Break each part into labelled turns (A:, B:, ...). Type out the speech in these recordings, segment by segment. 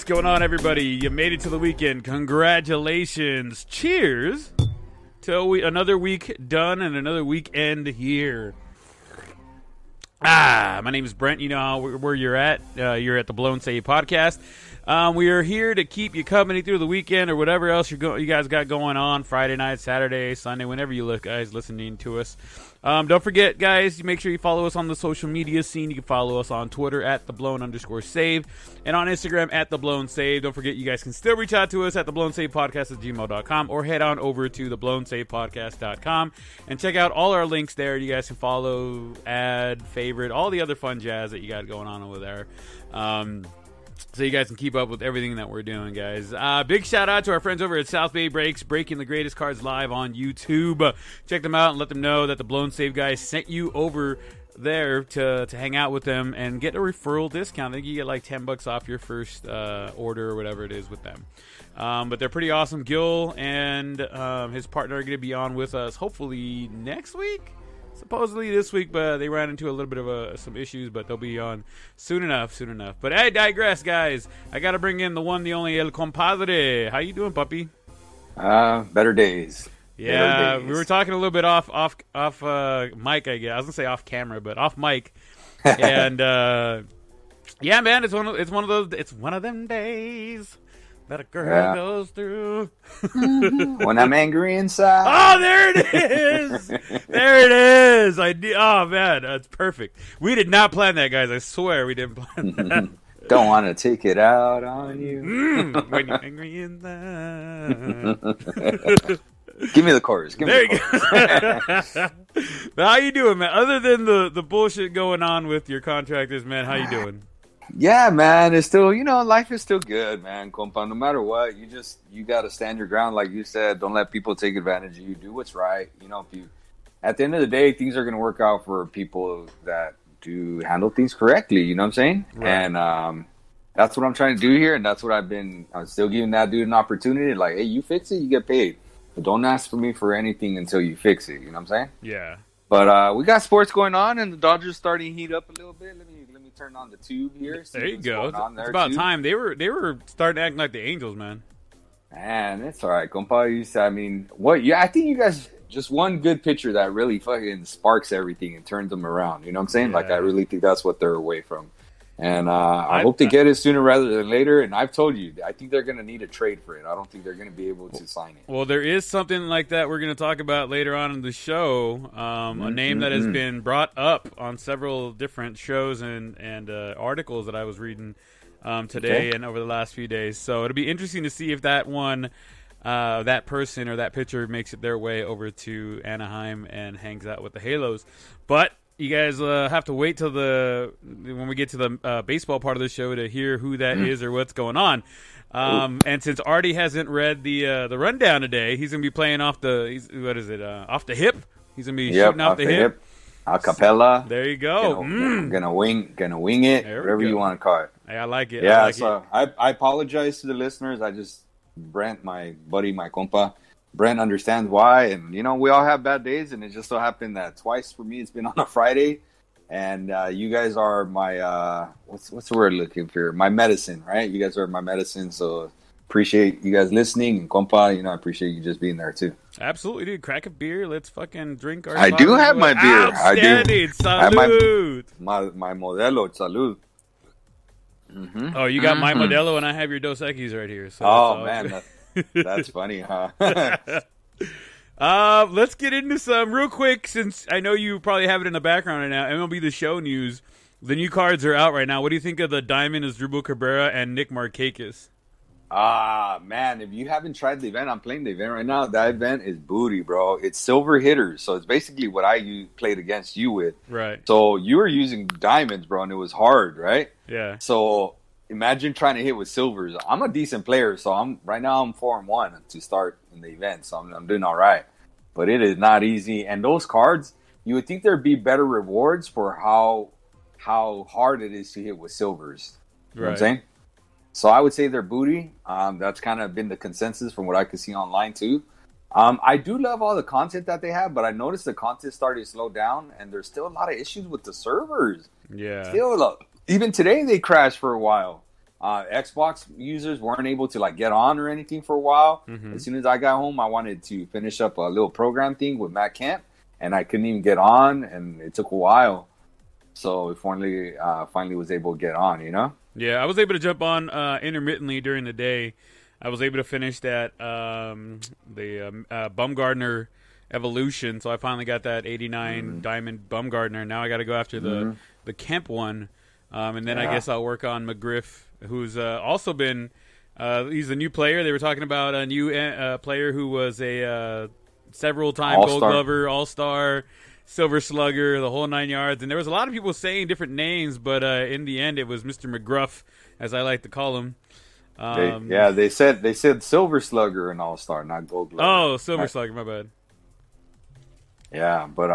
A: going on, everybody? You made it to the weekend. Congratulations. Cheers to another week done and another weekend here. My name is Brent. You know where you're at. You're at the Blown Save podcast. We are here to keep you company through the weekend or whatever else you guys got going on Friday night, Saturday, Sunday, whenever you guys listening to us. Don't forget, guys, make sure you follow us on the social media scene. You can follow us on Twitter at @theblown_save and on Instagram at @theblown_save. Don't forget, you guys can still reach out to us at theblownSavePodcast@gmail.com or head on over to theblownSavePodcast.com and check out all our links there. You guys can follow, add, favorite, all the other fun jazz that you got going on over there. So you guys can keep up with everything that we're doing, guys. Big shout out to our friends over at South Bay Breaks, breaking the greatest cards live on YouTube. Check them out and let them know that the Blown Save guys sent you over there to hang out with them and get a referral discount. I think you get like $10 off your first order or whatever it is with them. But they're pretty awesome. Gil and his partner are going to be on with us hopefully next week. Supposedly this week, but they ran into a little bit of some issues, but they'll be on soon enough. But I digress, guys. I got to bring in the one, the only, El Compadre. How you doing, puppy?
B: Better days.
A: Yeah,
B: better days.
A: We were talking a little bit off mic, I guess. I was gonna say off camera, but off mic. And yeah, man, it's one of them days that a girl goes through.
B: When I'm angry inside.
A: Oh, there it is. There it is. Oh, man, that's perfect. We did not plan that, guys. I swear we didn't plan that.
B: Don't want to take it out on you.
A: When you're angry inside.
B: Give me the chorus.
A: There you go. How you doing, man? Other than the bullshit going on with your contractors, man, how you doing?
B: Yeah, man, it's still, life is still good, man, compa. No matter what, you got to stand your ground, like you said. Don't let people take advantage of you. Do what's right. At the end of the day, things are going to work out for people that do handle things correctly. You know what I'm saying? Right. And that's what I'm trying to do here, and that's what I'm still giving that dude an opportunity. Like, hey, you fix it, you get paid. But don't ask for me for anything until you fix it. You know what I'm saying?
A: Yeah.
B: But we got sports going on, and the Dodgers starting to heat up a little bit. Let me turn on the tube here.
A: There you go. It's about time. They were starting acting like the Angels, man.
B: Man, it's all right, compa. I mean, I think you guys just one good pitcher that really fucking sparks everything and turns them around. You know what I'm saying? Yeah. Like, I really think that's what they're away from. And I hope they get it sooner rather than later. And I've told you, I think they're going to need a trade for it. I don't think they're going to be able to sign it.
A: Well, there is something like that we're going to talk about later on in the show. A name that has been brought up on several different shows and articles that I was reading today and over the last few days. So it'll be interesting to see if that one, that person or that pitcher makes it their way over to Anaheim and hangs out with the Halos. But you guys have to wait till when we get to the baseball part of the show to hear who that is or what's going on. And since Artie hasn't read the rundown today, he's gonna be playing off the off the hip. He's gonna be shooting off the hip.
B: A cappella.
A: There you go.
B: Gonna wing it. Whatever you want to call it.
A: Hey, I like it.
B: Yeah. I apologize to the listeners. Brent, my buddy, my compa. Brent understands why, and we all have bad days, and it just so happened that twice for me it's been on a Friday, and you guys are my what's the word looking for? My medicine, right? You guys are my medicine, so appreciate you guys listening, and compa, I appreciate you just being there too.
A: Absolutely, dude. Crack a beer. Let's fucking drink our.
B: I do have my beer.
A: Outstanding. Salud.
B: My Modelo. Salud.
A: Mm-hmm. Oh, you got my Modelo, and I have your Dos Equis right here.
B: So man. That's funny, huh?
A: Let's get into some real quick, since I know you probably have it in the background right now. MLB The Show news. The new cards are out right now. What do you think of the Diamond Asdrubal Cabrera and Nick Markakis?
B: Man, if you haven't tried the event, I'm playing the event right now. That event is booty, bro. It's silver hitters, so it's basically what I played against you with.
A: Right.
B: So you were using diamonds, bro, and it was hard, right?
A: Yeah.
B: So imagine trying to hit with silvers. I'm a decent player, so I'm 4-1 to start in the event, so I'm doing all right. But it is not easy, and those cards, you would think there'd be better rewards for how hard it is to hit with silvers. You know what I'm saying? So I would say they're booty. That's kind of been the consensus from what I could see online too. I do love all the content that they have, but I noticed the content started to slow down, and there's still a lot of issues with the servers.
A: Yeah.
B: Still, even today they crashed for a while. Xbox users weren't able to like get on or anything for a while.
A: Mm-hmm.
B: As soon as I got home, I wanted to finish up a little program thing with Matt Kemp, and I couldn't even get on, and it took a while. So we finally was able to get on, you know?
A: Yeah, I was able to jump on intermittently during the day. I was able to finish that Bumgardner Evolution, so I finally got that 89 Diamond Bumgardner. Now I got to go after the Kemp one, and then I guess I'll work on McGriff, who's also been he's a new player. They were talking about a new player who was a several-time Gold Glover, All-Star, Silver Slugger, the whole 9 yards. And there was a lot of people saying different names, but in the end it was Mr. McGruff, as I like to call him.
B: They said Silver Slugger and All-Star, not Gold Glover.
A: Oh, Silver Slugger, my bad.
B: Yeah, but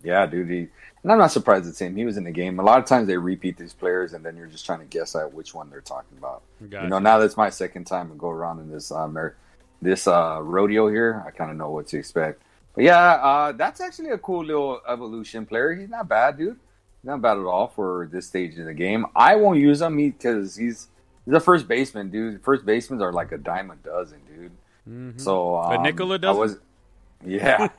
B: dude, and I'm not surprised it's him. He was in the game. A lot of times they repeat these players, and then you're just trying to guess at which one they're talking about.
A: Gotcha.
B: You know, now that's my second time to go around in this rodeo here. I kind of know what to expect. But yeah, that's actually a cool little evolution player. He's not bad, dude. Not bad at all for this stage of the game. I won't use him because he's a first baseman, dude. First basemans are like a dime a dozen, dude.
A: Mm-hmm.
B: So
A: a nickel a dozen?
B: Yeah.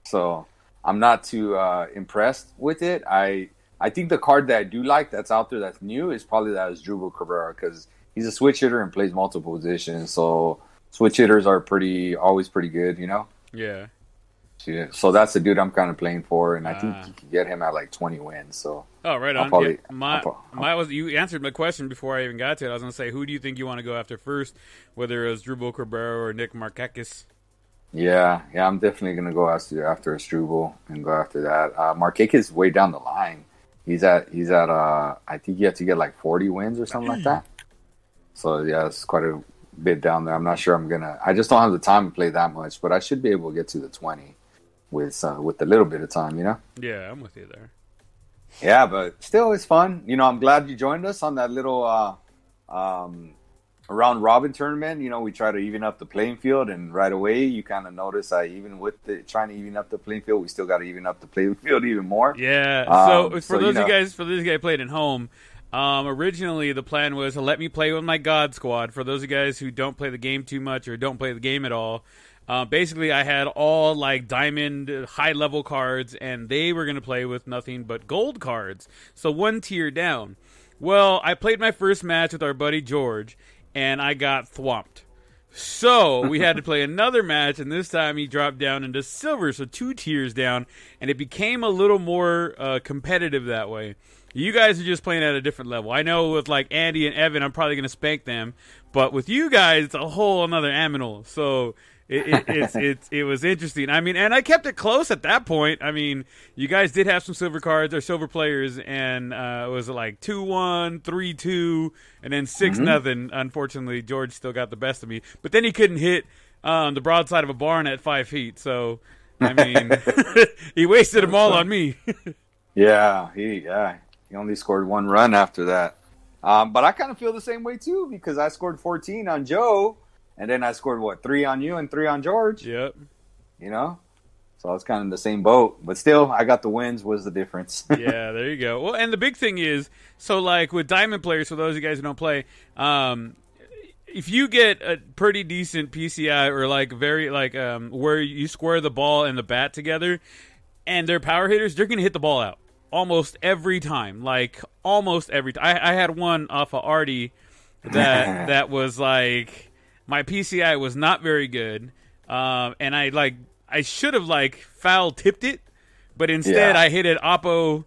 B: So I'm not too impressed with it. I think the card that I do like that's out there that's new is probably that Asdrubal Cabrera, because he's a switch hitter and plays multiple positions. So switch hitters are always pretty good, you know?
A: Yeah.
B: So that's the dude I'm kind of playing for, and I think you can get him at like 20 wins. So
A: right on. You answered my question before I even got to it. I was going to say, who do you think you want to go after first, whether it was Asdrubal Cabrera or Nick Markakis?
B: Yeah, I'm definitely going to go after Asdrubal and go after that. Markakis is way down the line. He's at I think you have to get like 40 wins or something like that. So yeah, it's quite a bit down there. I'm not sure I just don't have the time to play that much, but I should be able to get to the 20 with a little bit of time, you know?
A: Yeah, I'm with you there.
B: Yeah, but still, it's fun. You know, I'm glad you joined us on that little round robin tournament. You know, we try to even up the playing field, and right away you kind of notice even with trying to even up the playing field, we still got to even up the playing field even more.
A: Yeah. So for those of you guys playing at home, originally the plan was to let me play with my God Squad. For those of you guys who don't play the game too much or don't play the game at all, basically I had all like diamond high level cards, and they were going to play with nothing but gold cards. So one tier down. Well, I played my first match with our buddy George, and I got thwomped. So we had to play another match, and this time he dropped down into silver, so 2 tiers down, and it became a little more competitive that way. You guys are just playing at a different level. I know with like Andy and Evan, I'm probably going to spank them, but with you guys, it's a whole another animal. So it was interesting. I mean, and I kept it close at that point. I mean, you guys did have some silver cards or silver players, and it was like 2-1, 3-2, and then 6-0. Unfortunately, George still got the best of me, but then he couldn't hit the broadside of a barn at 5 feet. So, I mean, he wasted them all on me.
B: Yeah, he only scored 1 run after that. But I kind of feel the same way too, because I scored 14 on Joe. And then I scored, 3 on you and 3 on George?
A: Yep.
B: You know? So I was kind of in the same boat. But still, I got the wins was the difference.
A: Yeah, there you go. Well, and the big thing is, so like with diamond players, for those of you guys who don't play, if you get a pretty decent PCI or like very like where you square the ball and the bat together, and they're power hitters, they're going to hit the ball out almost every time. Like almost every time. I had one off of Artie that was like... My PCI was not very good, and I should have like foul tipped it, but instead I hit it oppo,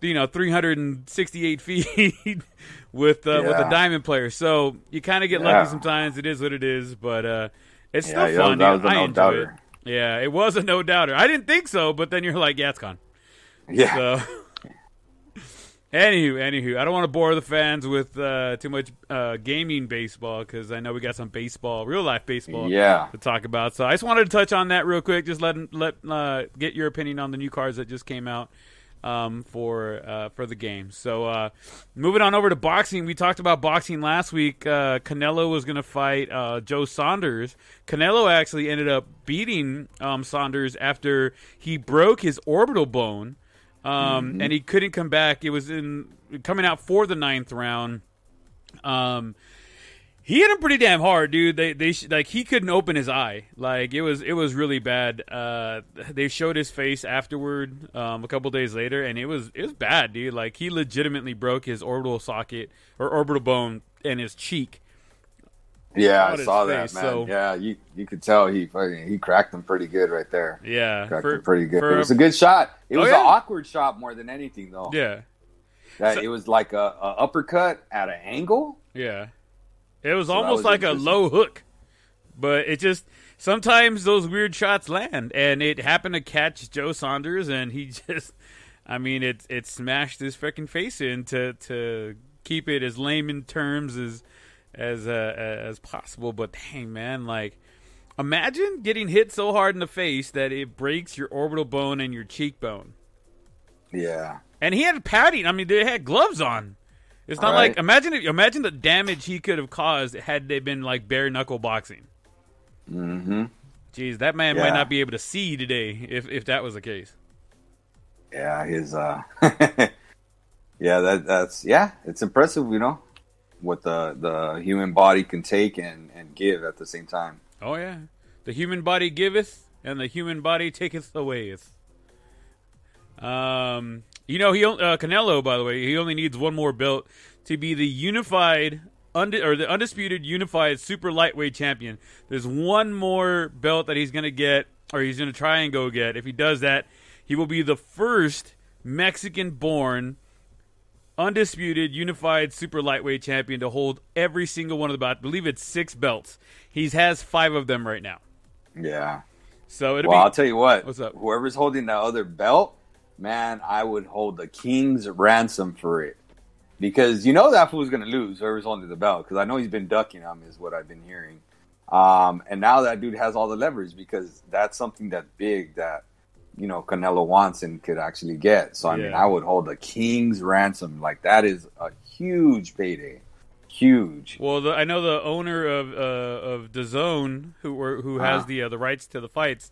A: 368 feet with the diamond player. So you kind of get lucky sometimes. It is what it is, but it's still fun.
B: That was a no-doubter.
A: Yeah, it was a no-doubter. I didn't think so, but then you're like, yeah, it's gone.
B: Yeah.
A: So, Anywho, I don't want to bore the fans with too much gaming baseball, because I know we got some real life baseball to talk about. So I just wanted to touch on that real quick. Just let get your opinion on the new cards that just came out for the game. So moving on over to boxing, we talked about boxing last week. Canelo was going to fight Joe Saunders. Canelo actually ended up beating Saunders after he broke his orbital bone. And he couldn't come back. It was coming out for the 9th round, He hit him pretty damn hard, dude. Like he couldn't open his eye. Like it was really bad. They showed his face afterward, a couple days later, and it was bad, dude. Like he legitimately broke his orbital socket or orbital bone in his cheek.
B: Yeah, I saw that,
A: face,
B: man.
A: so.
B: Yeah, you could tell he cracked him pretty good right there.
A: Yeah,
B: cracked him pretty good. It was a good shot. It was
A: yeah.
B: an awkward shot more than anything, though.
A: Yeah,
B: it was like a uppercut at an angle.
A: Yeah. It was almost like a low hook, but it just sometimes those weird shots land, and it happened to catch Joe Saunders, and he just, I mean, it smashed his freaking face in to keep it as layman terms as possible. But dang, man, like imagine getting hit so hard in the face that it breaks your orbital bone and your cheekbone.
B: Yeah,
A: and he had padding. I mean, they had gloves on. It's not like imagine the damage he could have caused had they been like bare knuckle boxing.
B: Mm-hmm.
A: Jeez, that man might not be able to see today if that was the case.
B: Yeah, his that's it's impressive, what the human body can take and give at the same time.
A: Oh yeah, the human body giveth and the human body taketh awayeth. Canelo, by the way, he only needs one more belt to be the the undisputed unified super lightweight champion. There's one more belt that he's going to get, or he's going to try and go get. If he does that, he will be the first Mexican-born undisputed unified super lightweight champion to hold every single one of the, I believe it's 6 belts. He has 5 of them right now.
B: Yeah.
A: So
B: I'll tell you what.
A: What's up?
B: Whoever's holding that other belt, man, I would hold the king's ransom for it. Because that fool's going to lose, whoever's holding the belt. Because I know he's been ducking him, is what I've been hearing. And now that dude has all the leverage because that's something that's big that, Canelo wants and could actually get. So, I mean, I would hold the king's ransom. Like, that is a huge payday. Huge.
A: Well, I know the owner of DAZN, who has the rights to the fights.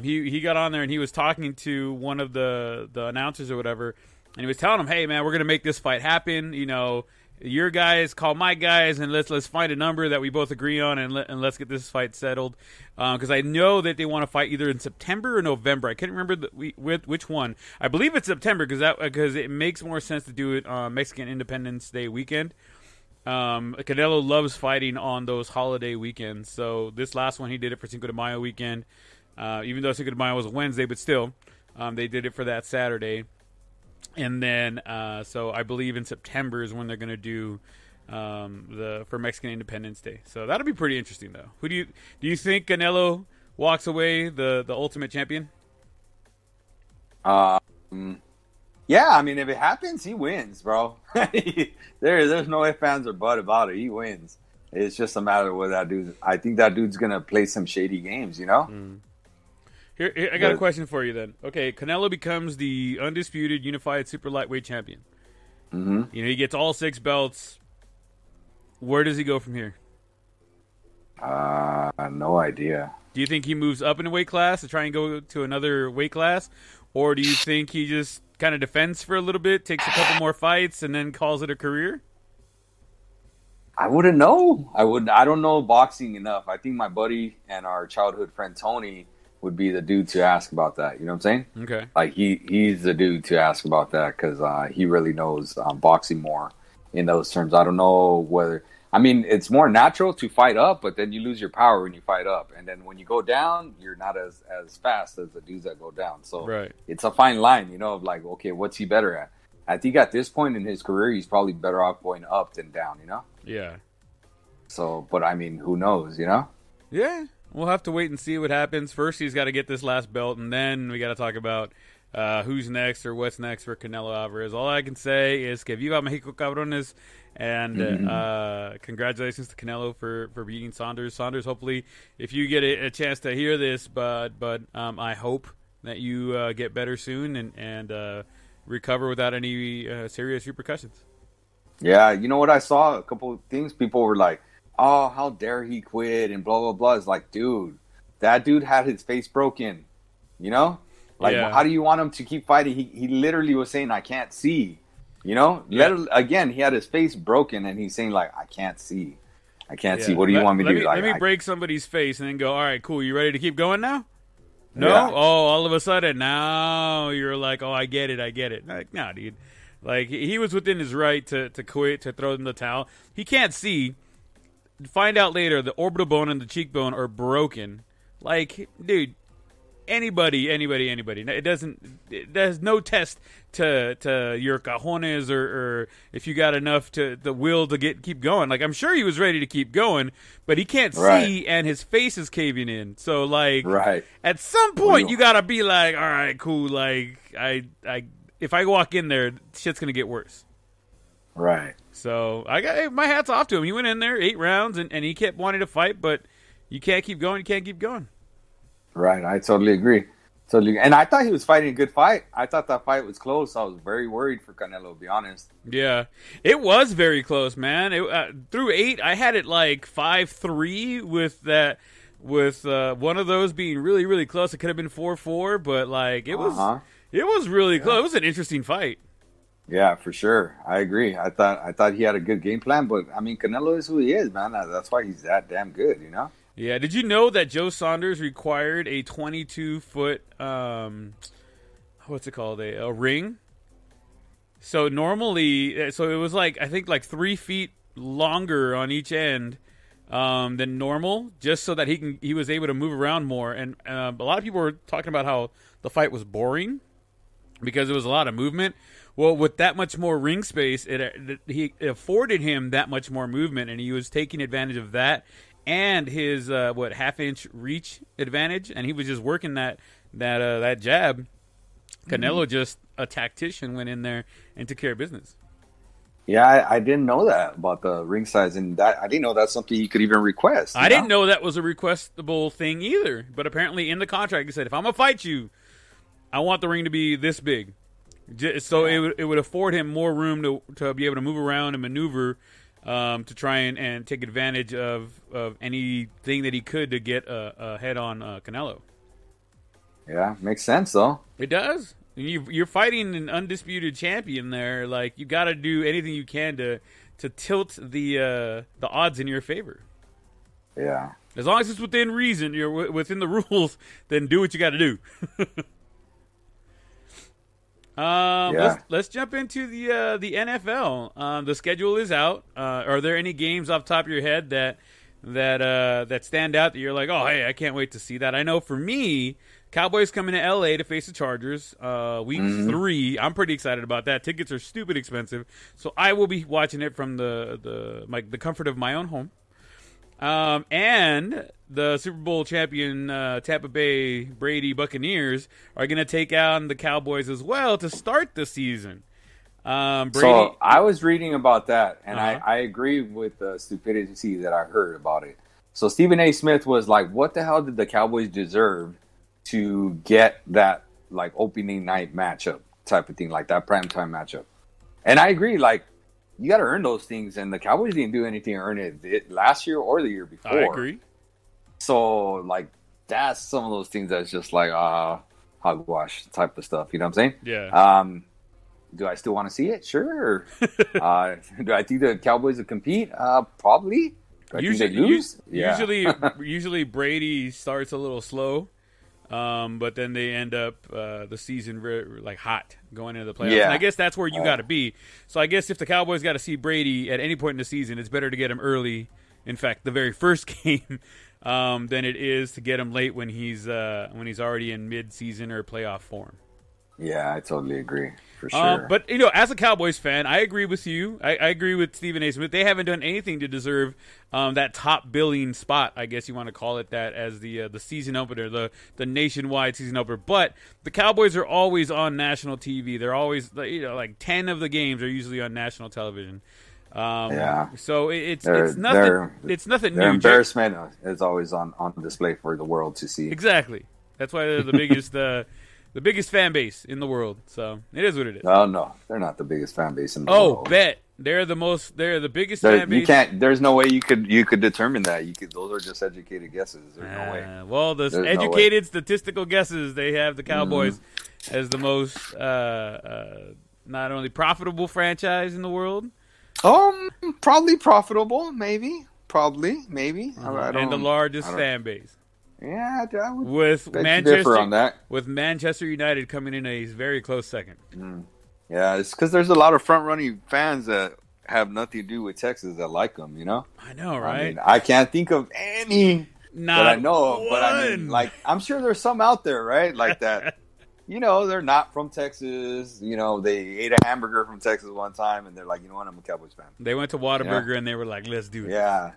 A: He got on there and he was talking to one of the announcers or whatever, and he was telling him, "Hey, man, we're gonna make this fight happen. Your guys call my guys, and let's find a number that we both agree on, and let's get this fight settled. Because I know that they want to fight either in September or November. I can't remember which one. I believe it's September because it makes more sense to do it on Mexican Independence Day weekend. Canelo loves fighting on those holiday weekends. So this last one, he did it for Cinco de Mayo weekend. Even though Cinco de Mayo was a Wednesday, but still, they did it for that Saturday. And then, so I believe in September is when they're going to do for Mexican Independence Day. So that'll be pretty interesting, though. Who do you think Canelo walks away the ultimate champion?
B: Yeah, I mean, if it happens, he wins, bro. There's no ifs, ands, or buts about it. He wins. It's just a matter of what that dude. I think that dude's gonna play some shady games,
A: Here, I got a question for you then. Okay, Canelo becomes the undisputed unified super lightweight champion.
B: Mm-hmm.
A: He gets all 6 belts. Where does he go from here?
B: No idea.
A: Do you think he moves up in a weight class to try and go to another weight class? Or do you think he just kind of defends for a little bit, takes a couple more fights, and then calls it a career?
B: I wouldn't know. I don't know boxing enough. I think my buddy and our childhood friend Tony would be the dude to ask about that. You know what I'm saying?
A: Okay.
B: Like he's the dude to ask about that because he really knows boxing more in those terms. I don't know whether. I mean, it's more natural to fight up, but then you lose your power when you fight up, and then when you go down, you're not as fast as the dudes that go down. So It's a fine line, of like, okay, what's he better at? I think at this point in his career, he's probably better off going up than down.
A: Yeah.
B: So, but I mean, who knows?
A: Yeah. We'll have to wait and see what happens. First, he's got to get this last belt, and then we got to talk about who's next or what's next for Canelo Alvarez. All I can say is que viva Mexico, cabrones, and congratulations to Canelo for beating Saunders. Saunders, hopefully, if you get a chance to hear this, but I hope that you get better soon and recover without any serious repercussions.
B: Yeah, you know what I saw? A couple of things. People were like, oh, how dare he quit and blah, blah, blah. It's like, dude, that dude had his face broken, Like, How do you want him to keep fighting? He literally was saying, I can't see. You know,
A: Yeah.
B: again, he had his face broken, and he's saying like, "I can't see, I can't see.
A: Yeah.
B: What do you want me to do?"
A: Let me break somebody's face and then go, all right, cool. You ready to keep going now? No?
B: Yeah.
A: Oh, all of a sudden, now you're like, oh, I get it. Like, nah, dude. Like, he was within his right to quit, to throw in the towel. He can't see. Find out later, the orbital bone and the cheekbone are broken. Like, dude, anybody. There's no test to your cajones or if you got enough to the will to keep going. Like, I'm sure he was ready to keep going, but he can't see and his face is caving in. So like, at some point you gotta be like, all right, cool. Like I if I walk in there, shit's gonna get worse.
B: Right.
A: So I got my hat's off to him. He went in there 8 rounds and he kept wanting to fight, but you can't keep going. You can't keep going.
B: Right. I totally agree. And I thought he was fighting a good fight. I thought that fight was close. I was very worried for Canelo, to be honest.
A: Yeah, it was very close, man. Through 8, I had it like 5-3 with that, with one of those being really, really close. It could have been 4-4, but like it was really close. It was an interesting fight.
B: Yeah, for sure. I agree. I thought he had a good game plan, but I mean, Canelo is who he is, man. That's why he's that damn good, you know?
A: Yeah, did you know that Joe Saunders required a 22-foot, what's it called, a ring? So normally, so it was like, I think like 3 feet longer on each end than normal, just so that he was able to move around more. And a lot of people were talking about how the fight was boring because there was a lot of movement. Well, with that much more ring space, it afforded him that much more movement, and he was taking advantage of that. And his half-inch reach advantage, and he was just working that jab. Canelo, just a tactician, went in there and took care of business.
B: Yeah, I didn't know that about the ring size, and that I didn't know that's something you could even request.
A: I didn't know that was a requestable thing either. But apparently, in the contract, he said, "If I'm gonna fight you, I want the ring to be this big." So it would afford him more room to be able to move around and maneuver. To try and take advantage of anything that he could to get a head on Canelo.
B: Yeah, makes sense though.
A: It does. You're fighting an undisputed champion there. Like, you got to do anything you can to tilt the odds in your favor.
B: Yeah.
A: As long as it's within reason, you're within the rules, then do what you got to do. Let's jump into the NFL. The schedule is out. Are there any games off the top of your head that stand out that you're like, oh, hey, I can't wait to see that? I know for me, Cowboys coming to LA to face the Chargers, week 3. I'm pretty excited about that. Tickets are stupid expensive, so I will be watching it from the comfort of my own home. And the Super Bowl champion Tampa Bay Brady Buccaneers are going to take on the Cowboys as well to start the season. Brady,
B: so I was reading about that, and I agree with the stupidity that I heard about it. So Stephen A. Smith was like, what the hell did the Cowboys deserve to get that like opening night matchup type of thing, like that primetime matchup? And I agree, like, you got to earn those things, and the Cowboys didn't do anything to earn it last year or the year before.
A: I agree.
B: So, like, that's some of those things that's just like hogwash type of stuff. You know what I'm saying?
A: Yeah.
B: Do I still want to see it? Sure. Do I think the Cowboys will compete? Probably. Do I think they lose?
A: Usually Brady starts a little slow. But then they end up the season like hot going into the playoffs.
B: Yeah.
A: And I guess that's where you got to be. So I guess if the Cowboys got to see Brady at any point in the season, it's better to get him early. In fact, the very first game, than it is to get him late when he's already in mid-season or playoff form.
B: Yeah, I totally agree. For sure.
A: But, you know, as a Cowboys fan, I agree with you. I agree with Stephen A. Smith. They haven't done anything to deserve that top billing spot, I guess you want to call it that, as the season opener, the nationwide season opener. But the Cowboys are always on national TV. They're always, like 10 of the games are usually on national television. So it's nothing. It's nothing new.
B: Their embarrassment is always on display for the world to see.
A: Exactly. That's why they're the biggest. The biggest fan base in the world, so it is what it is.
B: Oh no, they're not the biggest fan base in the world.
A: Oh, bet they're the biggest fan base.
B: You can't. There's no way you could determine that. Those are just educated guesses. There's no way.
A: Well, there's educated statistical guesses. They have the Cowboys as the most not only profitable franchise in the world.
B: Probably profitable, maybe. Maybe.
A: And the largest fan base.
B: Yeah, I would
A: with
B: differ on that.
A: With Manchester United coming in a very close second.
B: Yeah, it's because there's a lot of front-running fans that have nothing to do with Texas that like them, you know?
A: I know, right?
B: I mean, I can't think of any that I know of, but I mean, like, I'm sure there's some out there, right? Like that, you know, they're not from Texas. You know, they ate a hamburger from Texas one time, and they're like, you know what, I'm a Cowboys fan.
A: They went to Whataburger, and they were like, let's do it.
B: Yeah,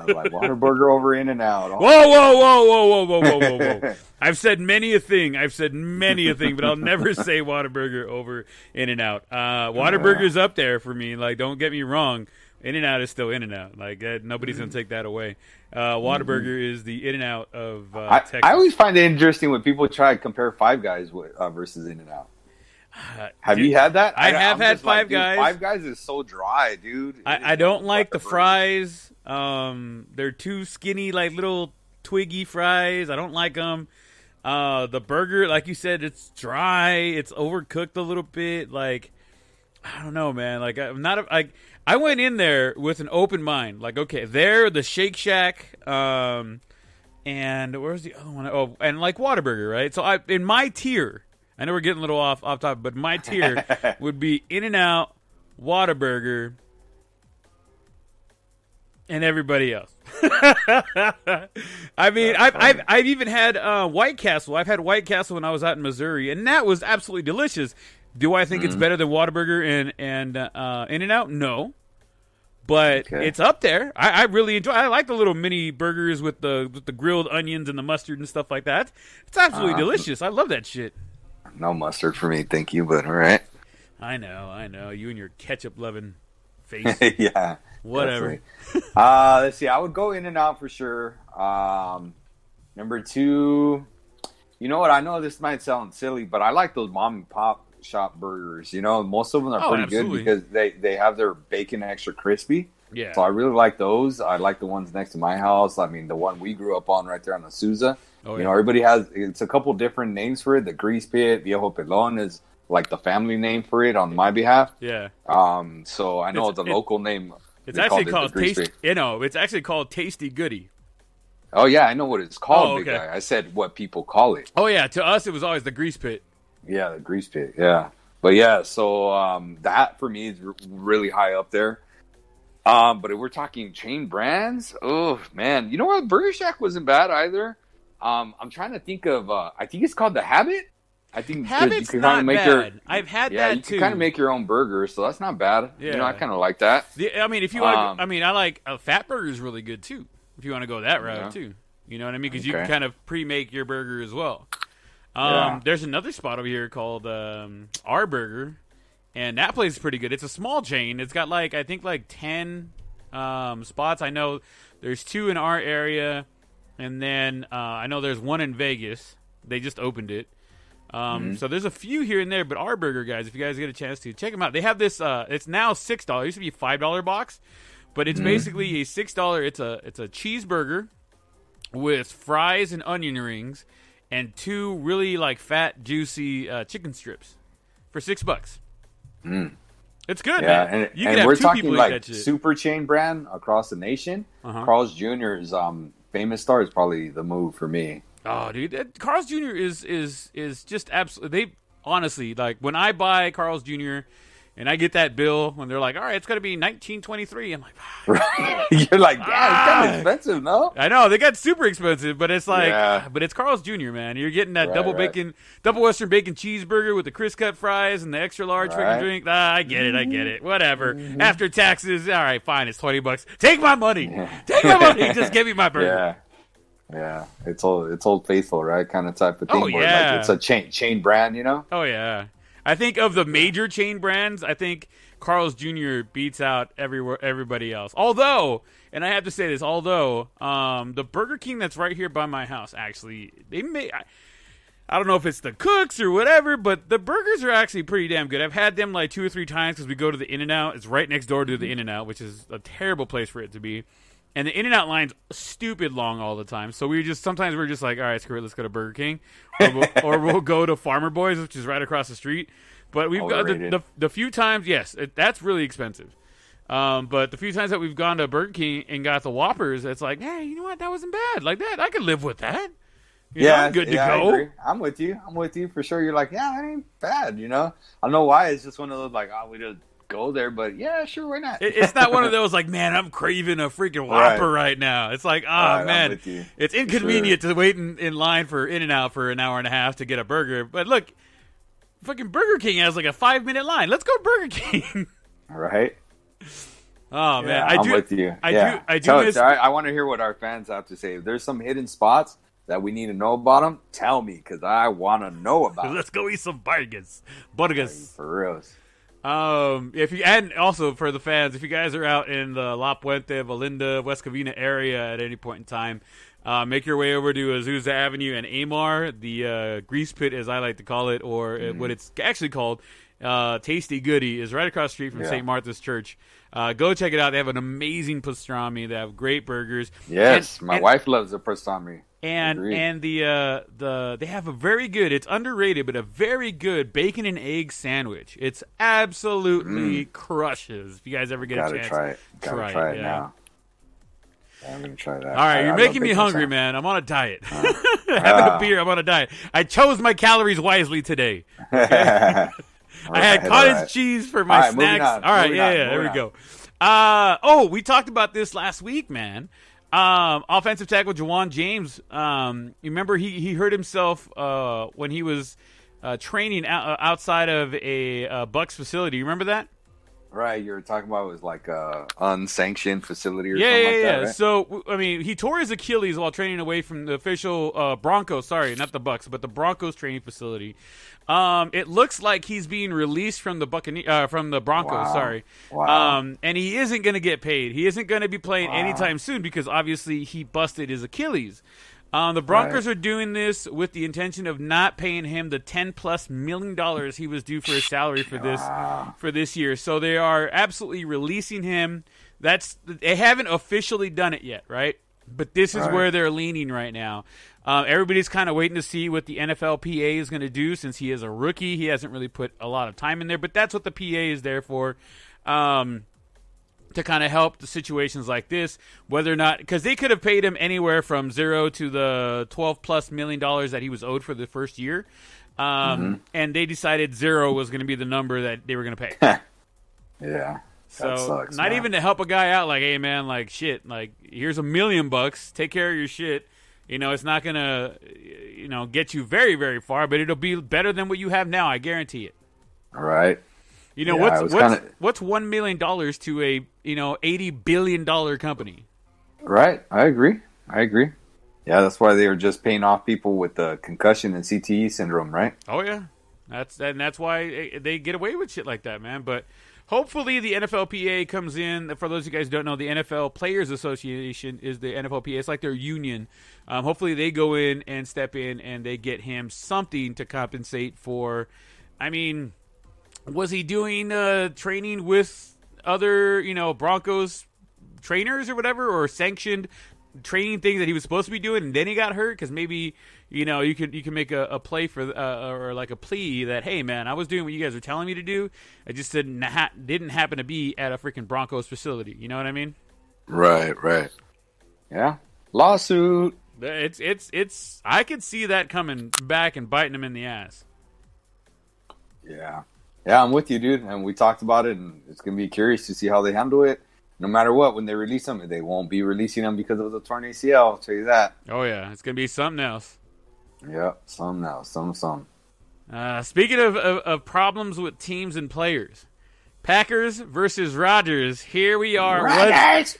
B: like Whataburger over In-N-Out.
A: Whoa. I've said many a thing, but I'll never say Whataburger over In-N-Out. Whataburger's up there for me. Like, don't get me wrong. In-N-Out is still In-N-Out. Like, nobody's going to take that away. Whataburger is the In-N-Out of Texas.
B: I always find it interesting when people try to compare Five Guys versus In-N-Out. Have you had that?
A: I have had Five Guys.
B: Five Guys is so dry, dude.
A: I don't like the fries. They're too skinny, like little twiggy fries. I don't like them. The burger, like you said, it's dry. It's overcooked a little bit. Like, I don't know, man. Like, I went in there with an open mind. Like, okay, the Shake Shack, and where's the other one? Oh, and like Whataburger, right? So in my tier, I know we're getting a little off topic, but my tier would be In-N-Out, Whataburger, and everybody else. I mean, I've even had White Castle. I've had White Castle when I was out in Missouri, and that was absolutely delicious. Do I think it's better than Whataburger and In-N-Out? No. But it's up there. I really enjoy. I like the little mini burgers with the grilled onions and the mustard and stuff like that. It's absolutely delicious. I love that shit.
B: No mustard for me, thank you, but all right.
A: I know. You and your ketchup-loving face.
B: Yeah.
A: Whatever.
B: Let's see. I would go In-N-Out for sure. Number 2, you know what? I know this might sound silly, but I like those mom and pop shop burgers. You know, most of them are pretty
A: absolutely.
B: good because they have their bacon extra crispy.
A: Yeah.
B: So I really like those. I like the ones next to my house. I mean, the one we grew up on right there on the Souza. You know, everybody it's a couple different names for it. The Grease Pit, Viejo Pelon is like the family name for it on my behalf.
A: Yeah.
B: So I know the local name.
A: It's actually called Tasty. It's actually called Tasty Goody.
B: Oh yeah, I know what it's called,
A: big
B: guy. I said what people call it.
A: Oh yeah, to us it was always the Grease Pit.
B: Yeah, the Grease Pit. Yeah, but yeah, so that for me is really high up there. But if we're talking chain brands, oh man, you know what? Burger Shack wasn't bad either. I'm trying to think of. I think it's called The Habit. I think
A: Habit's you can not bad. I've had that too.
B: You can kind of make your own burger, so that's not bad. Yeah. You know, I kind of like that.
A: I mean, if you want, I like a Fat Burger is really good too. If you want to go that route too, you know what I mean? Because you can kind of pre-make your burger as well. There's another spot over here called Our Burger, and that place is pretty good. It's a small chain. It's got I think 10 spots. I know there's 2 in our area, and then I know there's one in Vegas. They just opened it. So there's a few here and there, but Our Burger, guys, if you guys get a chance to check them out, they have this. It's now $6. It used to be a $5 box, but it's basically a $6. It's a cheeseburger with fries and onion rings, and 2 really fat, juicy chicken strips for $6. It's good, man. You can have
B: we're
A: 2
B: talking
A: people eat that shit.
B: Super chain brand across the nation. Carl's Jr.'s Famous Star is probably the move for me.
A: Oh, dude, Carl's Jr. is just absolutely. They honestly when I buy Carl's Jr. and I get that bill when they're like, all right, it's going to be $19.23. I'm like,
B: you're like, yeah, it's kind of expensive, no?
A: I know they got super expensive, but it's but it's Carl's Jr. Man, you're getting that double Western bacon cheeseburger with the crisp cut fries and the extra large freaking drink. I get it. Whatever. After taxes, all right, fine, it's $20. Take my money. Take my money. Just give me my burger.
B: Yeah, it's old faithful, right? Kind of type of thing.
A: Oh, yeah.
B: It's a chain brand, you know?
A: Oh, yeah. I think of the major chain brands, I think Carl's Jr. beats out everybody else. Although, and I have to say this, the Burger King that's right here by my house, actually, I don't know if it's the cooks or whatever, but the burgers are actually pretty damn good. I've had them 2 or 3 times because we go to the In-N-Out. It's right next door to the In-N-Out, which is a terrible place for it to be. And the In-N-Out line's stupid long all the time. So sometimes we're just like, all right, screw it, let's go to Burger King. Or we'll go to Farmer Boys, which is right across the street. But we've got
B: Overrated.
A: the few times, yes, that's really expensive. But the few times that we've gone to Burger King and got the Whoppers, it's like, hey, you know what? That wasn't bad. Like that, I could live with that. You know, good to
B: I
A: go.
B: agree. I'm with you for sure. You're like, yeah, that ain't bad. You know, I don't know why. It's just one of those like, oh, we just go there, but yeah, sure, why not?
A: It's not one of those like, man, I'm craving a freaking Whopper right now. It's like, man, it's inconvenient to wait in line for In-N-Out for an hour and a half to get a burger. But look, fucking Burger King has like a 5-minute line. Let's go to Burger King.
B: Right.
A: Oh man,
B: I'm with you.
A: I do miss.
B: I want to hear what our fans have to say. If there's some hidden spots that we need to know about them, tell me because I want to know about.
A: Let's go eat some burgers.
B: For reals.
A: If you and also for the fans, if you guys are out in the La Puente, Valinda, West Covina area at any point in time, make your way over to Azusa Avenue and Amar, the grease pit as I like to call it, or what it's actually called. Tasty Goody is right across the street from St. Martha's Church. Go check it out. They have an amazing pastrami. They have great burgers.
B: Yes, my wife loves the pastrami.
A: And they have a very good, it's underrated, but a very good bacon and egg sandwich. It's absolutely crushes. If you guys ever get a chance,
B: try it. Try it now. I'm gonna try that.
A: All right, you're making me hungry, man. I'm on a diet. Having a beer, I'm on a diet. I chose my calories wisely today. Okay? I had cottage cheese for my snacks. All right, there we go. We talked about this last week, man. Offensive tackle Jawan James. You remember he hurt himself when he was training outside of a Bucks facility. You remember that?
B: Right, you were talking about it was like a unsanctioned facility or something like that, right?
A: So, I mean, he tore his Achilles while training away from the official Broncos. Sorry, not the Bucks, but the Broncos training facility. It looks like he's being released from the Broncos.
B: Wow.
A: Sorry, and he isn't going to get paid. He isn't going to be playing anytime soon because obviously he busted his Achilles. The Broncos are doing this with the intention of not paying him the $10+ million he was due for his salary for this year. So they are absolutely releasing him. They haven't officially done it yet, right? But this is where they're leaning right now. Everybody's kind of waiting to see what the NFLPA is going to do since he is a rookie. He hasn't really put a lot of time in there, but that's what the PA is there for. To kind of help the situations like this, whether or not, because they could have paid him anywhere from $0 to the $12+ million that he was owed for the first year, and they decided 0 was going to be the number that they were going to pay.
B: Yeah,
A: so
B: sucks,
A: not
B: man.
A: even to help a guy out, like, hey man, like shit, like here's $1 million, take care of your shit. You know, it's not going to, get you very, very far, but it'll be better than what you have now. I guarantee it.
B: All right.
A: You know, what's $1 million to a $80 billion company?
B: Right, I agree. Yeah, that's why they were just paying off people with the concussion and CTE syndrome, right?
A: Oh yeah, that's why they get away with shit like that, man. But hopefully the NFLPA comes in. For those of you guys who don't know, the NFL Players Association is the NFLPA. It's like their union. Hopefully they go in and step in and they get him something to compensate for. I mean, was he doing training with other, Broncos trainers or whatever, or sanctioned training things that he was supposed to be doing, and then he got hurt? Because maybe, you can make a play for or like a plea that, hey man, I was doing what you guys were telling me to do. I just didn't happen to be at a freaking Broncos facility. You know what I mean?
B: Right. Yeah. Lawsuit.
A: It's. I could see that coming back and biting him in the ass.
B: Yeah. Yeah, I'm with you, dude. And we talked about it, and it's going to be curious to see how they handle it. No matter what, when they release them, they won't be releasing them because of the torn ACL. I'll tell you that.
A: Oh, yeah. It's going to be something else.
B: Yeah, something else. Something.
A: Speaking of problems with teams and players, Packers versus Rodgers. Here we are.
B: Rodgers!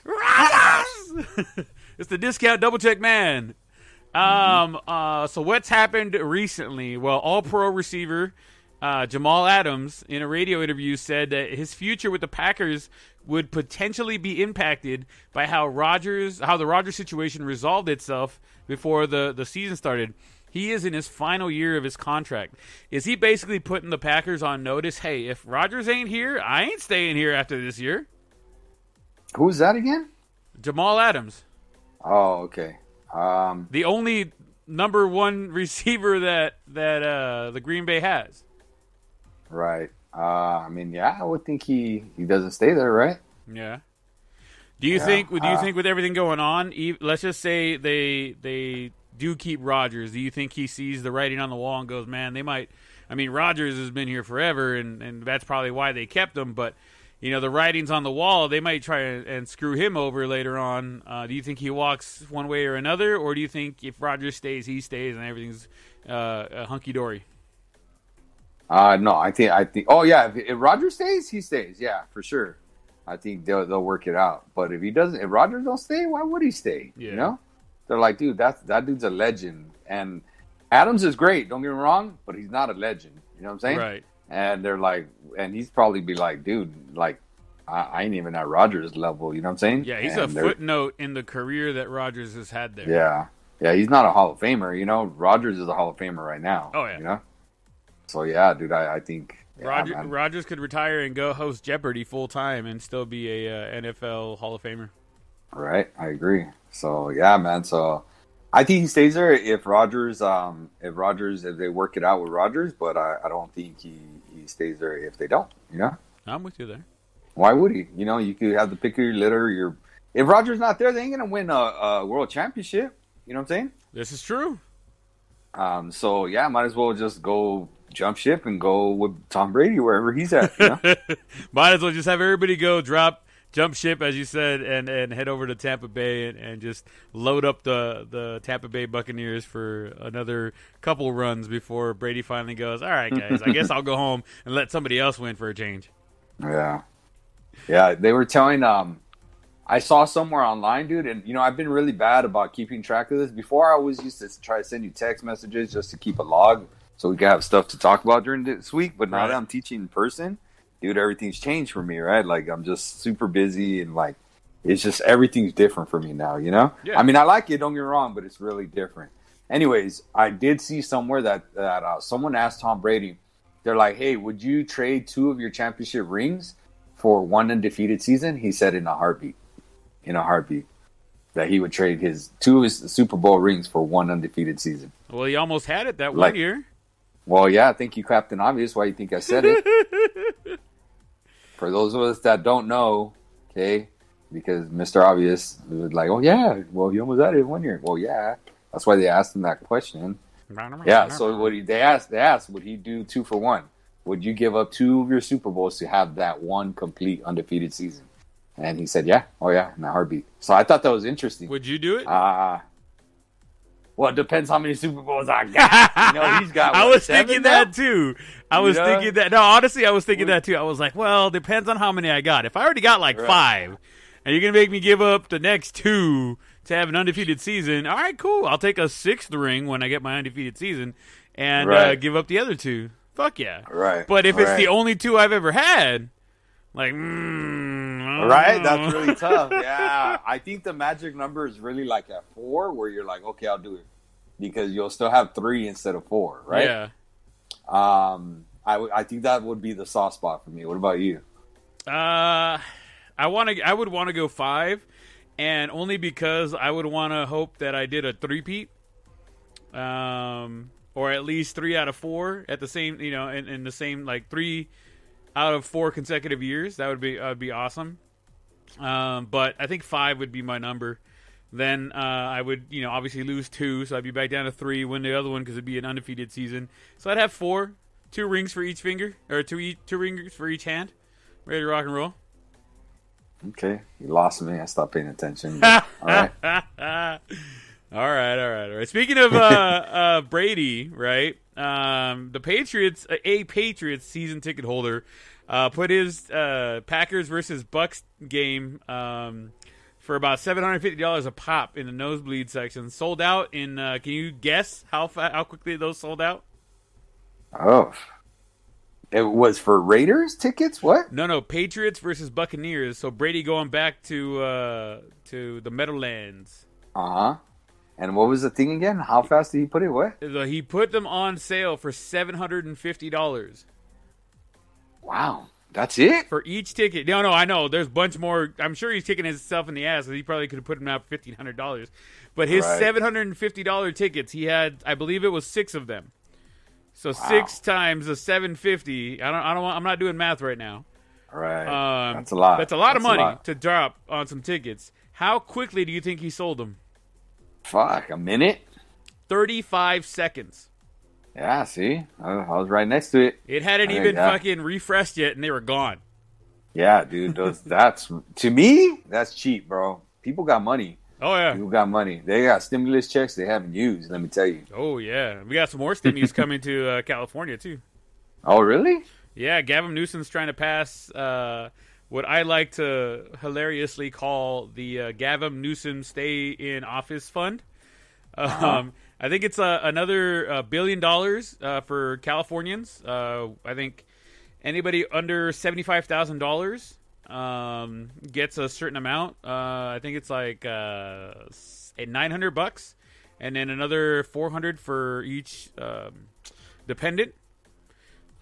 A: It's the discount double check man. So what's happened recently? Well, all-pro receiver Jamal Adams, in a radio interview, said that his future with the Packers would potentially be impacted by how the Rodgers situation resolved itself before the season started. He is in his final year of his contract. Is he basically putting the Packers on notice? Hey, if Rodgers ain't here, I ain't staying here after this year.
B: Who's that again?
A: Jamal Adams.
B: Oh, okay.
A: The only number one receiver that the Green Bay has.
B: Right. I mean, yeah, I would think he doesn't stay there, right?
A: Yeah. Do you think? Do you think with everything going on, let's just say they do keep Rodgers? Do you think he sees the writing on the wall and goes, "Man, they might"? I mean, Rodgers has been here forever, and that's probably why they kept him. But the writing's on the wall. They might try and screw him over later on. Do you think he walks one way or another, or do you think if Rodgers stays, he stays, and everything's hunky dory?
B: No, I think. Oh yeah, if Rodgers stays, he stays. Yeah, for sure. I think they'll work it out. But if he doesn't, if Rodgers don't stay, why would he stay?
A: Yeah.
B: They're like, dude, that dude's a legend. And Adams is great. Don't get me wrong, but he's not a legend. You know what I'm saying?
A: Right.
B: And they're like, and he's probably be like, dude, like I ain't even at Rodgers' level. You know what I'm saying?
A: Yeah, he's a footnote in the career that Rodgers has had there.
B: Yeah, he's not a Hall of Famer. Rodgers is a Hall of Famer right now.
A: Oh yeah.
B: So yeah, dude, I think
A: Rodgers could retire and go host Jeopardy full time and still be a NFL Hall of Famer.
B: Right, I agree. So yeah, man. So I think he stays there if Rodgers, if they work it out with Rodgers, but I don't think he stays there if they don't.
A: I'm with you there.
B: Why would he? You could have the pick of your litter. If Rodgers not there, they ain't gonna win a world championship. You know what I'm saying?
A: This is true.
B: So yeah, might as well just go jump ship and go with Tom Brady wherever he's at.
A: Might as well just have everybody go jump ship, as you said, and head over to Tampa Bay and just load up the Tampa Bay Buccaneers for another couple runs before Brady finally goes, all right, guys, I guess I'll go home and let somebody else win for a change.
B: Yeah. They were telling. I saw somewhere online, dude, and I've been really bad about keeping track of this. Before, I always used to try to send you text messages just to keep a log so we could have stuff to talk about during this week. But now that I'm teaching in person, dude, everything's changed for me, right? Like, I'm just super busy, and like, it's just everything's different for me now. Yeah. I mean, I like it, don't get me wrong, but it's really different. Anyways, I did see somewhere that someone asked Tom Brady, they're like, hey, would you trade 2 of your championship rings for 1 undefeated season? He said in a heartbeat. That he would trade 2 of his Super Bowl rings for 1 undefeated season.
A: Well, he almost had it that one year.
B: Well, yeah, thank you, Captain Obvious. Why you think I said it? For those of us that don't know, okay, because Mr. Obvious was like, oh yeah, well, he almost had it 1 year. Well, yeah, that's why they asked him that question. Yeah, so they asked, would he do 2 for 1? Would you give up 2 of your Super Bowls to have that 1 complete undefeated season? And he said, yeah. Oh, yeah, in a heartbeat. So I thought that was interesting.
A: Would you do it?
B: Well, it depends how many Super Bowls I got. He's got,
A: I was thinking that, too. I was thinking that. No, honestly, I was thinking that, too. I was like, well, depends on how many I got. If I already got, 5, and you're going to make me give up the next 2 to have an undefeated season, all right, cool. I'll take a 6th ring when I get my undefeated season and give up the other 2. Fuck yeah.
B: Right.
A: But if it's the only 2 I've ever had,
B: right? That's really tough. Yeah. I think the magic number is really like at 4, where you're like, okay, I'll do it. Because you'll still have 3 instead of 4, right?
A: Yeah.
B: I think that would be the soft spot for me. What about you?
A: I would want to go 5, and only because I would want to hope that I did a 3-peat. Or at least 3 out of 4 at the same, in the same, 3 out of 4 consecutive years. That would be awesome. But I think 5 would be my number. Then I would, obviously lose 2, so I'd be back down to 3, win the other one because it'd be an undefeated season. So I'd have 4, 2 rings for each finger, or 2 rings for each hand. Ready to rock and roll.
B: Okay, you lost me. I stopped paying attention. All right.
A: All right. Speaking of Brady, right? The Patriots, a Patriots season ticket holder, put his Packers versus Bucks game for about $750 a pop in the nosebleed section. Sold out in. Can you guess how quickly those sold out?
B: Oh, it was for Raiders tickets. What?
A: No. Patriots versus Buccaneers. So Brady going back to the Meadowlands.
B: And what was the thing again? How fast did he put it? What?
A: He put them on sale for $750.
B: Wow. That's it?
A: For each ticket. No, I know. There's a bunch more. I'm sure he's kicking himself in the ass. He probably could have put them out for $1,500. But his $750 tickets, he had, I believe it was 6 of them. So 6 times the 750. I'm not doing math right now.
B: Right. That's a lot.
A: That's a lot of money to drop on some tickets. How quickly do you think he sold them?
B: Fuck, a minute?
A: 35 seconds.
B: Yeah, see? I was right next to it.
A: It hadn't even fucking refreshed yet, and they were gone.
B: Yeah, dude. To me, that's cheap, bro. People got money.
A: Oh, yeah.
B: People got money. They got stimulus checks they haven't used, let me tell you.
A: Oh, yeah. We got some more stimulus coming to California, too.
B: Oh, really?
A: Yeah, Gavin Newsom's trying to pass what I like to hilariously call the Gavin Newsom Stay in Office Fund. I think it's another $1 billion for Californians. I think anybody under $75,000 gets a certain amount. I think it's like $900, and then another $400 for each dependent.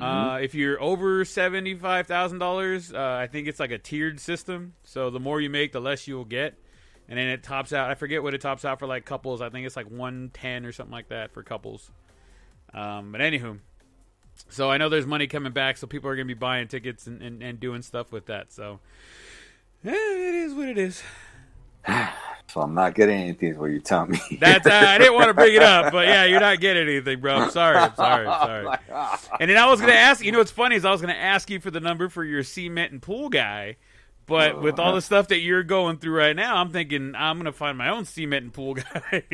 A: If you're over $75,000, I think it's like a tiered system. So the more you make, the less you'll get. And then it tops out. I forget what it tops out for, like couples. I think it's like 110 or something like that for couples. But anywho, so I know there's money coming back, so people are going to be buying tickets and doing stuff with that. So it is what it is.
B: So I'm not getting anything is what you're telling me.
A: That's I didn't want to bring it up, but yeah, you're not getting anything, bro. I'm sorry. And then I was going to ask, what's funny is I was going to ask you for the number for your cement and pool guy, but with all the stuff that you're going through right now, I'm thinking I'm going to find my own cement and pool guy.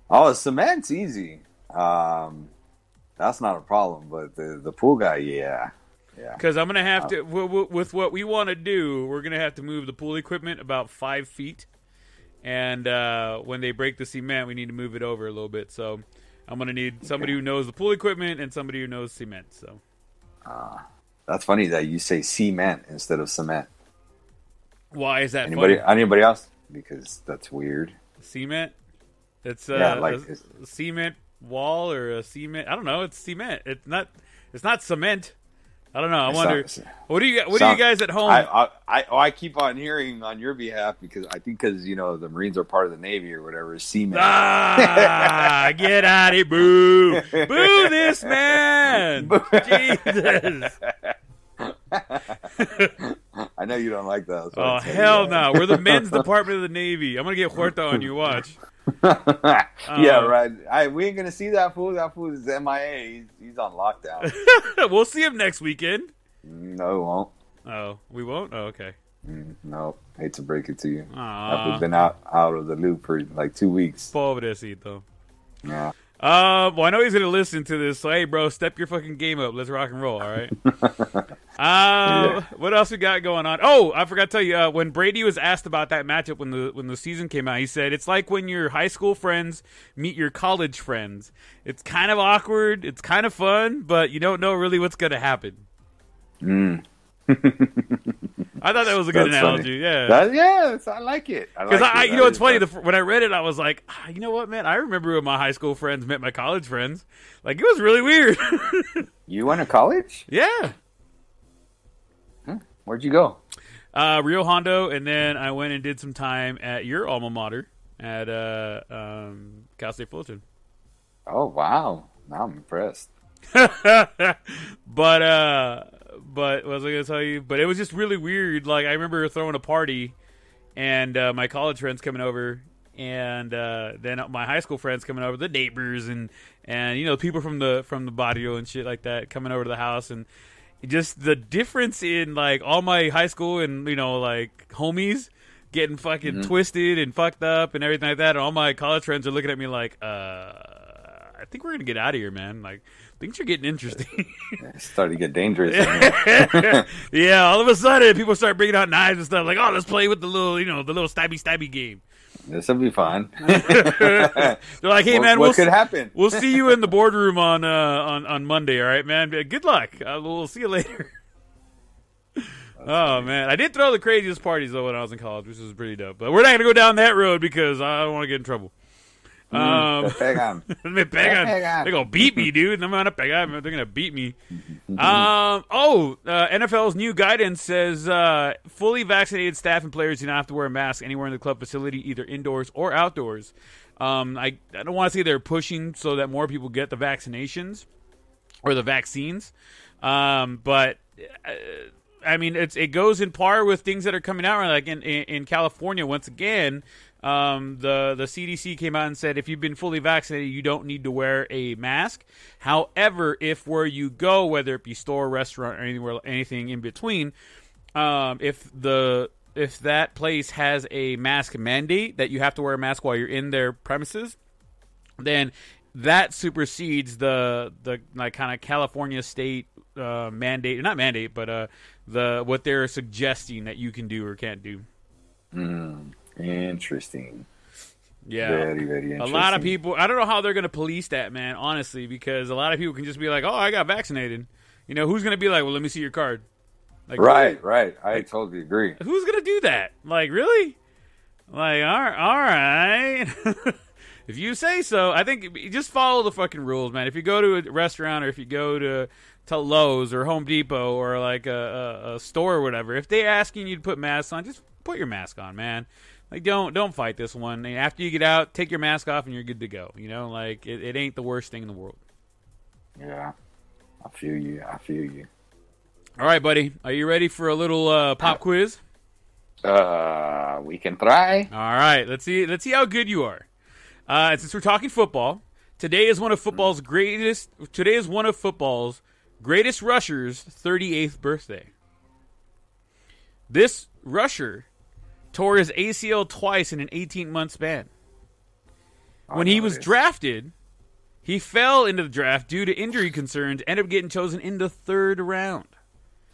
B: Oh, cement's easy. That's not a problem, but the pool guy, yeah.
A: Because I'm going to have to, with what we want to do, we're going to have to move the pool equipment about 5 feet. And when they break the cement, we need to move it over a little bit. So I'm going to need somebody who knows the pool equipment and somebody who knows cement. So
B: that's funny that you say cement instead of cement.
A: Why is that funny?
B: Anybody else? Because that's weird.
A: Cement? It's
B: a
A: cement wall or a cement. I don't know. It's cement. It's not cement. I don't know. I wonder. What do you guys at home?
B: I keep on hearing on your behalf because the Marines are part of the Navy or whatever. Seamen.
A: Get out of here! Boo! Boo this man! Jesus!
B: I know you don't like that.
A: Oh hell no! We're the men's department of the Navy. I'm gonna get Huerta on you. Watch.
B: Yeah, right. We ain't gonna see that fool. That fool is MIA. He's on lockdown.
A: We'll see him next weekend.
B: No, we won't.
A: Oh, we won't. Oh, okay.
B: No, hate to break it to you.
A: I've
B: been out of the loop for like 2 weeks.
A: Pobrecito.
B: Yeah.
A: Well, I know he's gonna listen to this. So hey, bro, step your fucking game up. Let's rock and roll. All right. What else we got going on? Oh, I forgot to tell you. When Brady was asked about that matchup when the season came out, he said it's like when your high school friends meet your college friends. It's kind of awkward. It's kind of fun, but you don't know really what's gonna happen. I thought that was a good analogy.
B: Funny. Yeah. I like it.
A: Because it's funny. When I read it, I was like, you know what, man? I remember when my high school friends met my college friends. Like, it was really weird.
B: You went to college?
A: Yeah.
B: Where'd you go?
A: Rio Hondo, and then I went and did some time at your alma mater at Cal State Fullerton.
B: Oh, wow. Now I'm impressed.
A: But what was I going to tell you? But it was just really weird. Like, I remember throwing a party, and my college friends coming over, and then my high school friends coming over, the neighbors, and people from the barrio and shit like that coming over to the house, and just the difference in like all my high school and like homies getting fucking twisted and fucked up and everything like that, and all my college friends are looking at me like, I think we're gonna get out of here, man. Like, things are getting interesting.
B: It's starting to get dangerous.
A: Yeah, all of a sudden, people start bringing out knives and stuff. Like, oh, let's play with the little stabby game.
B: This will be fun.
A: They're like, hey, man,
B: what could happen?
A: We'll see you in the boardroom on Monday, all right, man? Good luck. We'll see you later. Oh, man. I did throw the craziest parties, though, when I was in college, which was pretty dope. But we're not going to go down that road because I don't want to get in trouble.
B: Me pegan.
A: They're gonna beat me, dude. They're gonna beat me. NFL's new guidance says fully vaccinated staff and players do not have to wear a mask anywhere in the club facility, either indoors or outdoors. I don't want to say they're pushing so that more people get the vaccinations, or the vaccines. But I mean, it goes in par with things that are coming out. Right? Like in California, once again, the CDC came out and said if you've been fully vaccinated, you don't need to wear a mask. However, if where you go, whether it be store, restaurant, or anything in between, if that place has a mask mandate that you have to wear a mask while you're in their premises, then that supersedes the like kind of California state mandate, not mandate, but what they're suggesting that you can do or can't do.
B: Interesting.
A: Yeah,
B: very, very interesting.
A: A lot of people. I don't know how they're going to police that, man. Honestly, because a lot of people can just be like, "Oh, I got vaccinated." You know, who's going to be like, "Well, let me see your card." Like,
B: right. I totally agree.
A: Who's going to do that? Like, really? Like, all right. If you say so, I think just follow the fucking rules, man. If you go to a restaurant or if you go to Lowe's or Home Depot or like a store or whatever, if they're asking you to put masks on, just put your mask on, man. Like, don't fight this one. After you get out, take your mask off and you're good to go. You know, like it ain't the worst thing in the world.
B: Yeah, I feel you.
A: All right, buddy. Are you ready for a little pop quiz?
B: We can try.
A: All right. Let's see how good you are. Since we're talking football, today is one of football's greatest rushers' 38th birthday. This rusher tore his ACL twice in an 18-month span. When he was drafted, he fell into the draft due to injury concerns, ended up getting chosen in the 3rd round.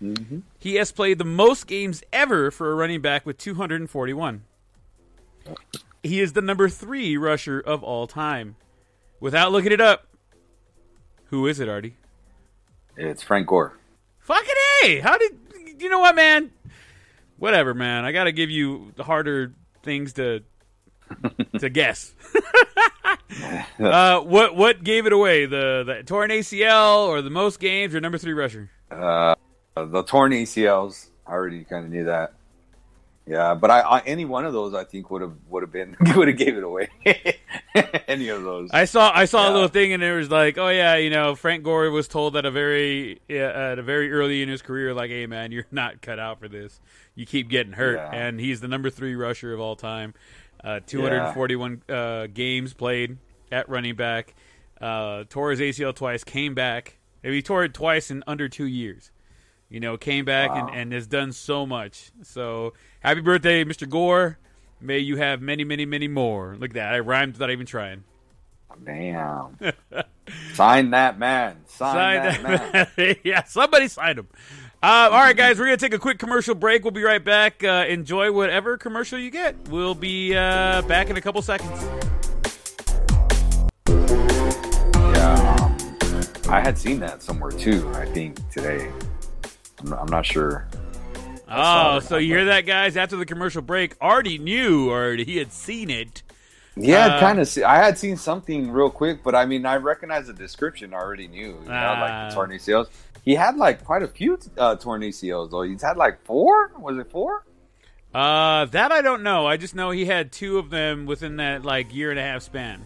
B: Mm-hmm.
A: He has played the most games ever for a running back with 241. He is the number 3 rusher of all time. Without looking it up, who is it, Artie?
B: It's Frank Gore.
A: Fucking A! How did... You know what, man? Whatever, man. I got to give you the harder things to guess. What gave it away? The torn ACL or the most games or number 3 rusher?
B: The torn ACLs. I already kind of knew that. Yeah, but I any one of those I think would have gave it away. Any of those.
A: I saw a little thing and it was like, oh yeah, you know, Frank Gore was told at a very early in his career, like, hey man, you're not cut out for this. You keep getting hurt, and he's the number 3 rusher of all time. 241 games played at running back. Tore his ACL twice, came back. He tore it twice in under 2 years. You know, came back and has done so much. So, happy birthday, Mr. Gore. May you have many, many, many more. Look at that. I rhymed without even trying.
B: Damn. Sign that man. Sign that man.
A: Yeah, somebody signed him. All right, guys, we're going to take a quick commercial break. We'll be right back. Enjoy whatever commercial you get. We'll be back in a couple seconds.
B: Yeah, I had seen that somewhere too, I think, today. I'm not sure.
A: Oh, so you hear that, guys? After the commercial break, Artie knew already. He had seen it.
B: Yeah, kind of. I had seen something real quick, but I mean, I recognized the description. I already knew, like the torn ACLs. He had like quite a few torn ACLs, though. He's had like 4. Was it 4?
A: That I don't know. I just know he had 2 of them within that like year and a half span.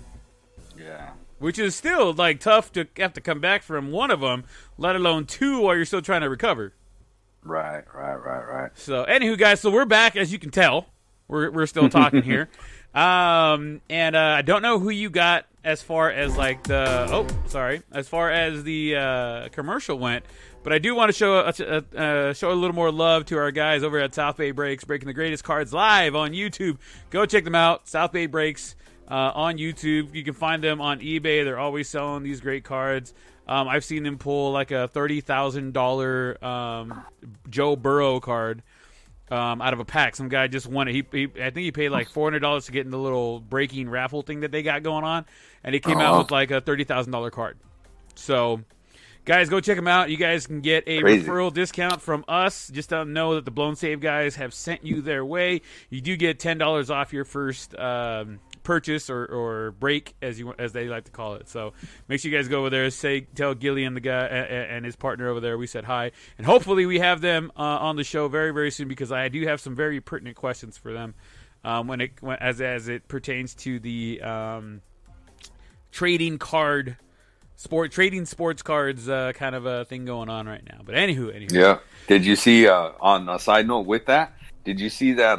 B: Yeah.
A: Which is still like tough to have to come back from one of them, let alone 2 while you're still trying to recover.
B: Right.
A: So, anywho, guys, so we're back, as you can tell. We're still talking here. And I don't know who you got as far as like as far as the commercial went, but I do want to show a little more love to our guys over at South Bay Breaks, breaking the greatest cards live on YouTube. Go check them out, South Bay Breaks on YouTube. You can find them on eBay. They're always selling these great cards. I've seen them pull like a $30,000 Joe Burrow card out of a pack. Some guy just won it. I think he paid like $400 to get in the little breaking raffle thing that they got going on, and he came out with like a $30,000 card. So, guys, go check them out. You guys can get a referral discount from us. Just know that the Blown Save guys have sent you their way. You do get $10 off your first purchase or break, as they like to call it. So make sure you guys go over there, tell Gillian, the guy, and his partner over there we said hi, and hopefully we have them on the show very, very soon, because I do have some very pertinent questions for them as it pertains to the trading card trading sports cards kind of a thing going on right now. But anywho.
B: Yeah. Did you see on a side note with that? Did you see that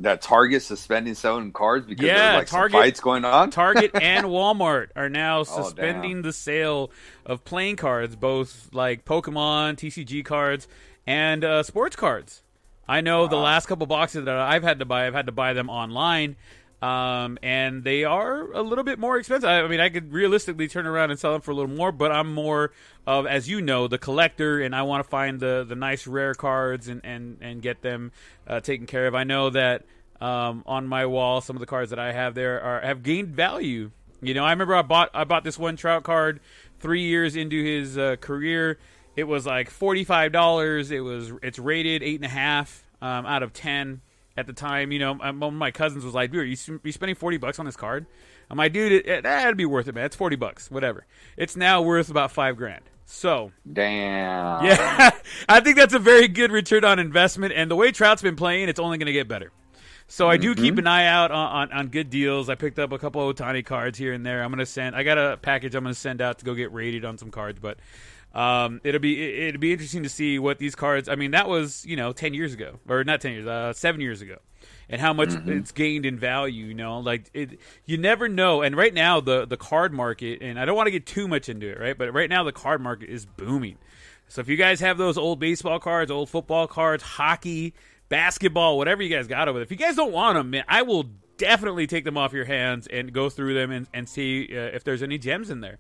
B: that Target suspending selling cards because there's like Target, some fights going on?
A: Target and Walmart are now suspending the sale of playing cards, both like Pokemon, TCG cards, and sports cards. I know the last couple boxes that I've had to buy them online. And they are a little bit more expensive. I mean, I could realistically turn around and sell them for a little more, but I'm more of, as you know, the collector, and I want to find the nice rare cards and get them taken care of. I know that on my wall, some of the cards that I have there have gained value. You know, I remember I bought this one Trout card 3 years into his career. It was like $45. It's rated 8.5 out of 10. At the time, you know, one of my cousins was like, dude, are you spending $40 on this card? I'm like, dude, that'd be worth it, man. It's $40, whatever. It's now worth about $5,000. So,
B: damn.
A: Yeah, I think that's a very good return on investment. And the way Trout's been playing, it's only going to get better. So I do keep an eye out on good deals. I picked up a couple of Ohtani cards here and there. I got a package I'm going to send out to go get rated on some cards, but it'd be interesting to see what these cards. I mean, that was 10 years ago, or not 10 years, 7 years ago, and how much it's gained in value. You know, like you never know. And right now, the card market, and I don't want to get too much into it, right? But right now, the card market is booming. So if you guys have those old baseball cards, old football cards, hockey, basketball, whatever you guys got over there, if you guys don't want them, man, I will definitely take them off your hands and go through them and see if there's any gems in there.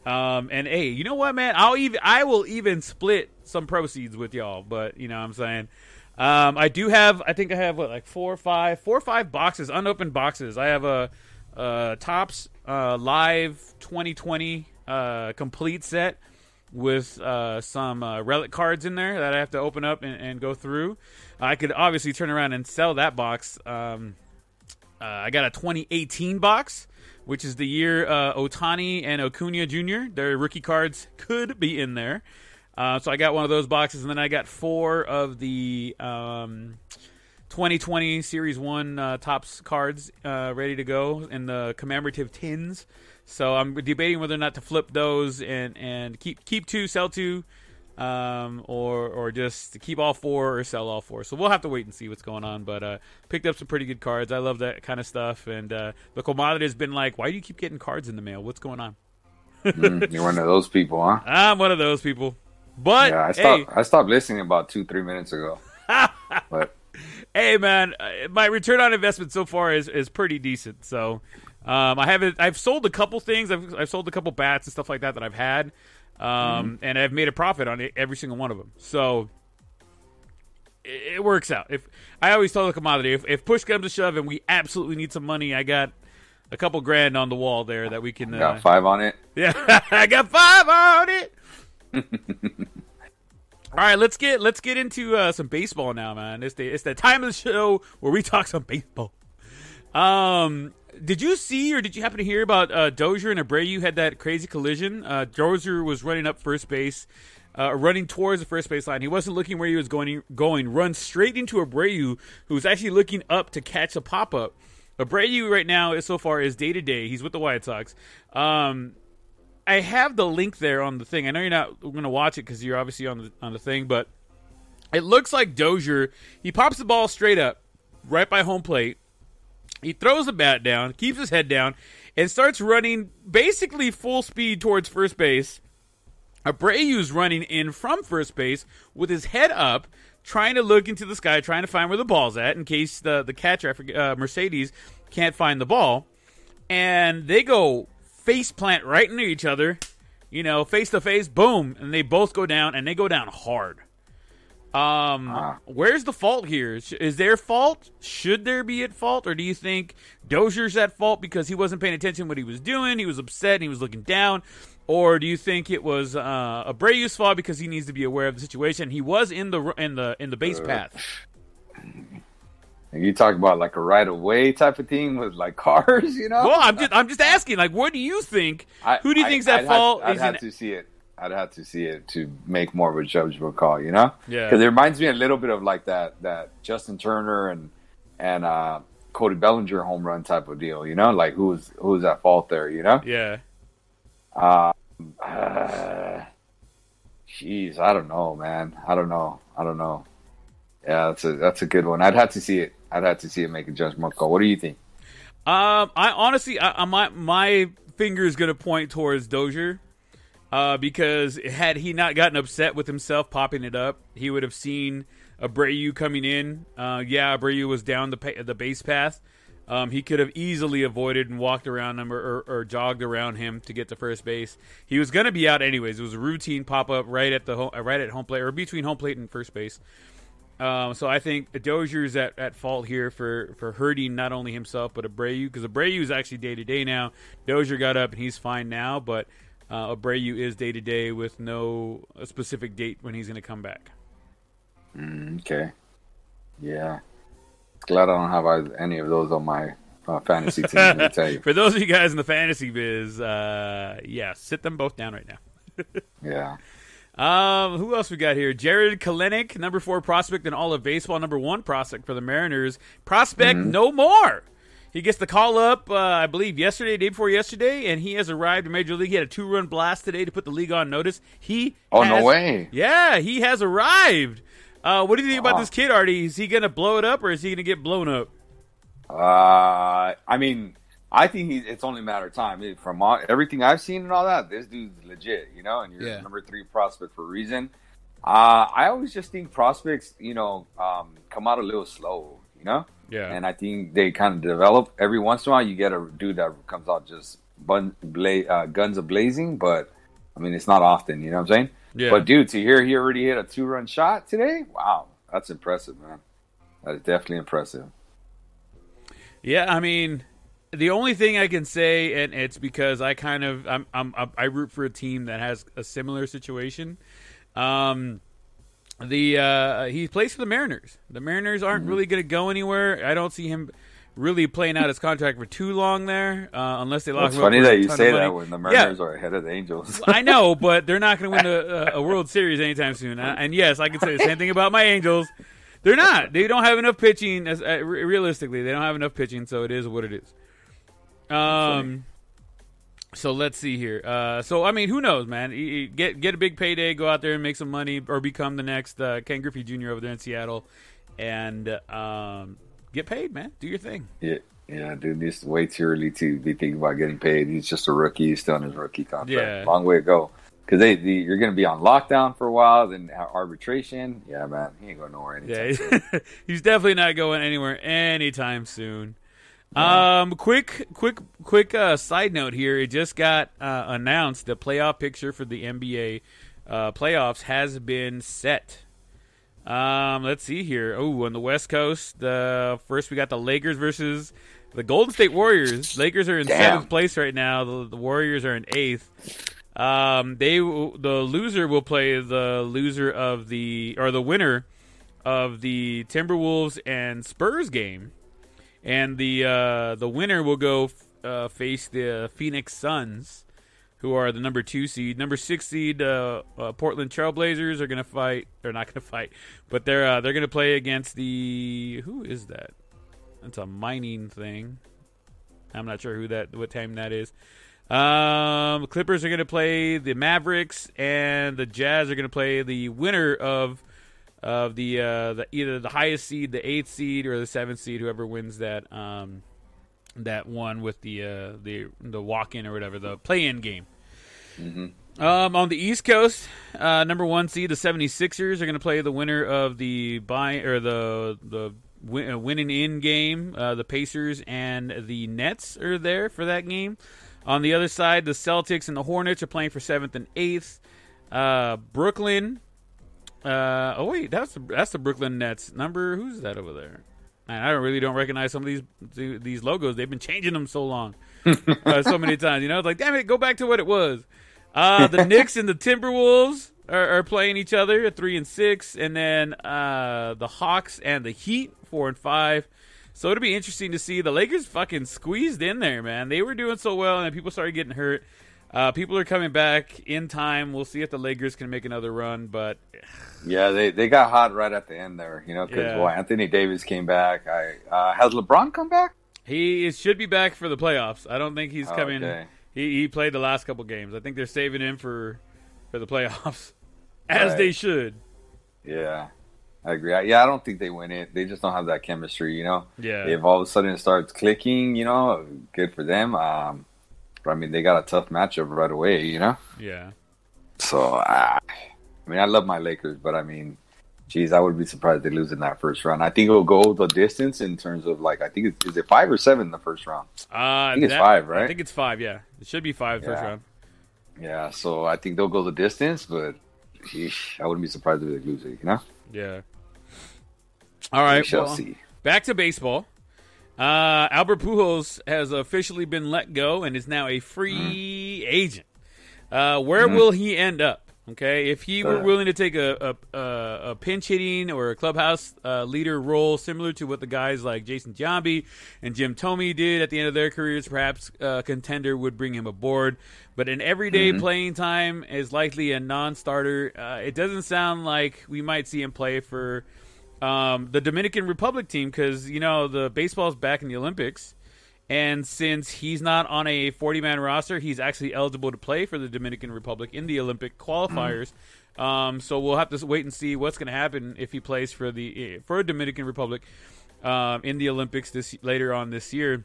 A: And hey, you know what, man? I will even split some proceeds with y'all, but you know what I'm saying? I think I have like four or five boxes, unopened boxes. I have a Topps Live 2020 complete set with some relic cards in there that I have to open up and go through. I could obviously turn around and sell that box. I got a 2018 box, which is the year Ohtani and Acuna Jr., their rookie cards could be in there. So I got one of those boxes, and then I got 4 of the 2020 Series 1 Topps cards ready to go in the commemorative tins. So I'm debating whether or not to flip those and keep 2, sell 2, or just keep all 4 or sell all 4. So we'll have to wait and see what's going on. But picked up some pretty good cards. I love that kind of stuff. And the comadre has been like, why do you keep getting cards in the mail? What's going on?
B: You're one of those people, huh?
A: I'm one of those people. But
B: yeah, I stopped listening about 2-3 minutes ago. But
A: hey, man, my return on investment so far is pretty decent. So I've sold a couple things. I've sold a couple bats and stuff like that I've had. And I've made a profit on every single one of them. So it works out. If I always tell the commodity, if push comes to shove and we absolutely need some money, I got a couple grand on the wall there that we can.
B: Got 5 on it.
A: Yeah, I got 5 on it. All right, let's get into some baseball now, man. It's the time of the show where we talk some baseball. Did you see or did you happen to hear about Dozier and Abreu had that crazy collision? Dozier was running up first base, running towards the first base line. He wasn't looking where he was going, run straight into Abreu, who was actually looking up to catch a pop-up. Abreu right now is day-to-day. He's with the White Sox. I have the link there on the thing. I know you're not going to watch it because you're obviously on the thing, but it looks like Dozier, he pops the ball straight up right by home plate. He throws the bat down, keeps his head down, and starts running basically full speed towards first base. Abreu's running in from first base with his head up, trying to look into the sky, trying to find where the ball's at in case the catcher, Mercedes, can't find the ball. And they go face plant right into each other, face to face, boom, and they both go down, and they go down hard. Where's the fault here? Is there fault? Should there be at fault? Or do you think Dozier's at fault because he wasn't paying attention to what he was doing, he was upset, and he was looking down? Or do you think it was Abreu's fault because he needs to be aware of the situation? He was in the base path.
B: You talk about like a right of way type of thing with like cars,
A: Well, I'm just asking. Like, what do you think? Who do you think's at fault?
B: I'd have to see it. I'd have to see it to make more of a judgment call, Yeah. Because it reminds me a little bit of like that Justin Turner and Cody Bellinger home run type of deal, you know, like who's at fault there, you know?
A: Yeah.
B: Jeez, I don't know, man. I don't know. Yeah, that's a good one. I'd have to see it. Make a judgment call. What do you think?
A: I honestly, my finger is gonna point towards Dozier, because had he not gotten upset with himself popping it up, he would have seen Abreu coming in. Abreu was down the base path. He could have easily avoided and walked around him or jogged around him to get to first base. He was going to be out anyways. It was a routine pop-up right at home plate, or between home plate and first base. So I think Dozier's at fault here for hurting not only himself but Abreu, because Abreu is actually day-to-day now. Dozier got up and he's fine now, but Abreu is day-to-day with no specific date when he's going to come back.
B: Okay. Yeah. Glad I don't have any of those on my fantasy team, let me tell you.
A: For those of you guys in the fantasy biz, sit them both down right now.
B: Yeah.
A: Who else we got here? Jared Kalenick, number 4 prospect in all of baseball, number 1 prospect for the Mariners. Prospect no more. He gets the call up, I believe, day before yesterday, and he has arrived in Major League. He had a 2-run blast today to put the league on notice.
B: No way.
A: Yeah, he has arrived. What do you think about this kid, Artie? Is he going to blow it up, or is he going to get blown up?
B: I mean, I think it's only a matter of time. From everything I've seen and all that, this dude's legit, you know, and you're number 3 prospect for a reason. I always just think prospects, you know, come out a little slow, you know?
A: Yeah.
B: And I think they kind of develop. Every once in a while, you get a dude that comes out just guns a-blazing, but, I mean, it's not often, you know what I'm saying?
A: Yeah.
B: But, dude, to hear he already hit a 2-run shot today, wow, that's impressive, man. That is definitely impressive.
A: Yeah, I mean, the only thing I can say, and it's because I root for a team that has a similar situation. He plays for the Mariners. The Mariners aren't really going to go anywhere. I don't see him really playing out his contract for too long there, unless they lock him up.
B: It's funny that you say that when the Mariners
A: are
B: ahead of the Angels.
A: I know, but they're not going to win a World Series anytime soon. And yes, I can say the same thing about my Angels. They're not. They don't have enough pitching. Realistically, they don't have enough pitching, so it is what it is. So let's see here. So I mean, who knows, man? Get a big payday, go out there and make some money, or become the next Ken Griffey Jr. over there in Seattle, and get paid, man. Do your thing.
B: Yeah, dude. It's way too early to be thinking about getting paid. He's just a rookie. He's still on his rookie contract.
A: Yeah,
B: long way to go. Because you're going to be on lockdown for a while, then arbitration. Yeah, man, he ain't going nowhere anytime soon.
A: He's definitely not going anywhere anytime soon.
B: Yeah.
A: Quick side note here. It just got announced the playoff picture for the NBA playoffs has been set. Let's see here. Oh, on the West Coast, first we got the Lakers versus the Golden State Warriors. Lakers are in 7th place right now. The Warriors are in 8th. The loser will play the winner of the Timberwolves and Spurs game, and the winner will go face the Phoenix Suns, who are the number 2 seed. Number 6 seed Portland Trailblazers are going to fight. They're not going to fight, but they're going to play against who is that? That's a mining thing. I'm not sure what team that is. Clippers are going to play the Mavericks, and the Jazz are going to play the winner of the either the highest seed, the 8th seed, or the 7th seed, whoever wins that one with the walk-in or whatever, the play-in game.
B: Mm-hmm.
A: On the East Coast, number 1 seed, the 76ers are going to play the winner of the winning in game. The Pacers and the Nets are there for that game. On the other side, the Celtics and the Hornets are playing for 7th and 8th. Brooklyn. That's the Brooklyn Nets. Who's that over there? Man, I don't recognize some of these logos. They've been changing them so long, so many times. You know, it's like, damn it, go back to what it was. The Knicks and the Timberwolves are playing each other at 3 and 6, and then the Hawks and the Heat 4 and 5. So it'll be interesting to see. The Lakers fucking squeezed in there, man. They were doing so well, and then people started getting hurt. People are coming back in time. We'll see if the Lakers can make another run, but
B: yeah, they got hot right at the end there, because Anthony Davis came back. Has LeBron come back?
A: He should be back for the playoffs. I don't think he's coming.
B: Okay.
A: He played the last couple games. I think they're saving him for the playoffs, as they should.
B: Yeah, I agree. I don't think they win it. They just don't have that chemistry, Yeah. If all of a sudden it starts clicking, good for them. But I mean, they got a tough matchup right away,
A: Yeah.
B: So, I love my Lakers, but I mean, geez, I would be surprised they lose in that first round. I think it'll go the distance in terms of is it 5 or 7 in the first round?
A: I
B: think it's 5, right?
A: I think it's 5. Yeah, it should be 5 first round.
B: Yeah, so I think they'll go the distance, but I wouldn't be surprised if they lose it.
A: Yeah. All right.
B: We shall see.
A: Back to baseball. Albert Pujols has officially been let go and is now a free agent. Where will he end up? Okay, if he were willing to take a pinch hitting or a clubhouse leader role similar to what the guys like Jason Giambi and Jim Thome did at the end of their careers, perhaps a contender would bring him aboard. But an everyday playing time is likely a non-starter. It doesn't sound like we might see him play for the Dominican Republic team because, the baseball's back in the Olympics. And since he's not on a 40-man roster, he's actually eligible to play for the Dominican Republic in the Olympic qualifiers. So we'll have to wait and see what's going to happen if he plays for Dominican Republic in the Olympics later on this year.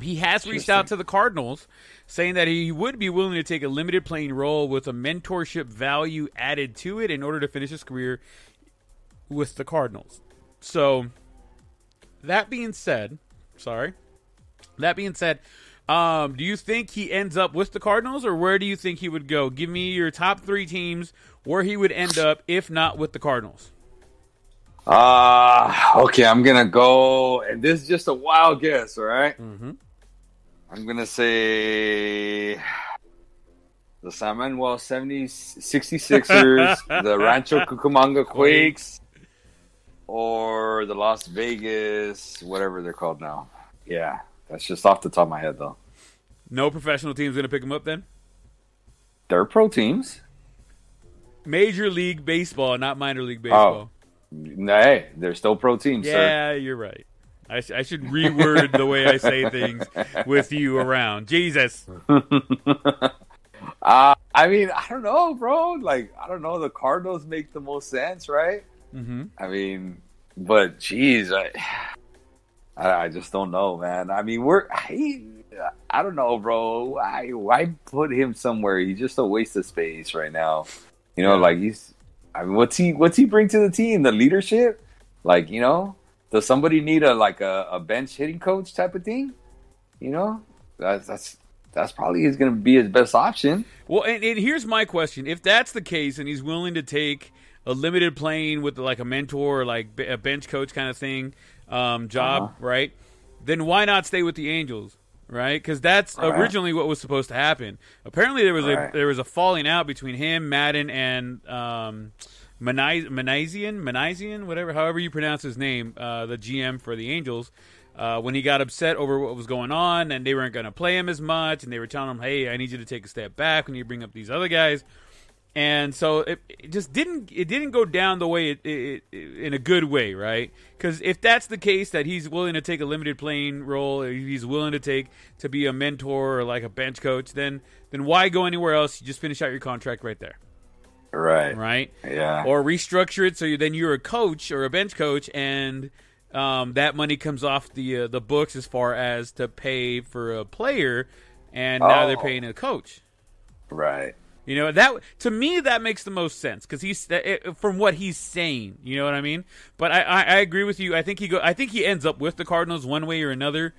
A: He has reached out to the Cardinals, saying that he would be willing to take a limited playing role with a mentorship value added to it in order to finish his career with the Cardinals. So that being said, do you think he ends up with the Cardinals, or where do you think he would go? Give me your top 3 teams where he would end up, if not with the Cardinals.
B: Okay, I'm going to go, and this is just a wild guess, all right?
A: Mm-hmm.
B: I'm going to say the San Manuel 66ers, the Rancho Cucamonga Quakes, or the Las Vegas, whatever they're called now. Yeah, that's just off the top of my head, though.
A: No professional team's going to pick him up, then?
B: They're pro teams.
A: Major League Baseball, not minor league baseball.
B: Hey, they're still pro teams, sir.
A: Yeah, you're right. I should reword the way I say things with you around. Jesus.
B: I don't know, bro. I don't know. The Cardinals make the most sense, right?
A: Mm-hmm.
B: But geez, I just don't know, man. I don't know, bro. Why put him somewhere? He's just a waste of space right now. What's he bring to the team? The leadership? Does somebody need a bench hitting coach type of thing? That's probably is going to be his best option.
A: Well, and here's my question: if that's the case, and he's willing to take a limited playing with a mentor, or a bench coach kind of thing job, right? Then why not stay with the Angels, right? Because that's originally what was supposed to happen. Apparently, there was a falling out between him, Madden, and Manazian, however you pronounce his name, the GM for the Angels. When he got upset over what was going on, and they weren't going to play him as much, and they were telling him, "Hey, I need you to take a step back when you bring up these other guys." And so it just didn't go down the way it in a good way, right? Because if that's the case, that he's willing to take a limited playing role, or he's willing to be a mentor or a bench coach, then why go anywhere else? You just finish out your contract right there. Right.
B: Yeah.
A: Or restructure it so you're a coach or a bench coach, and that money comes off the books as far as to pay for a player, and now they're paying a coach.
B: Right.
A: That to me that makes the most sense because he's from what he's saying. You know what I mean? But I agree with you. I think he ends up with the Cardinals one way or another.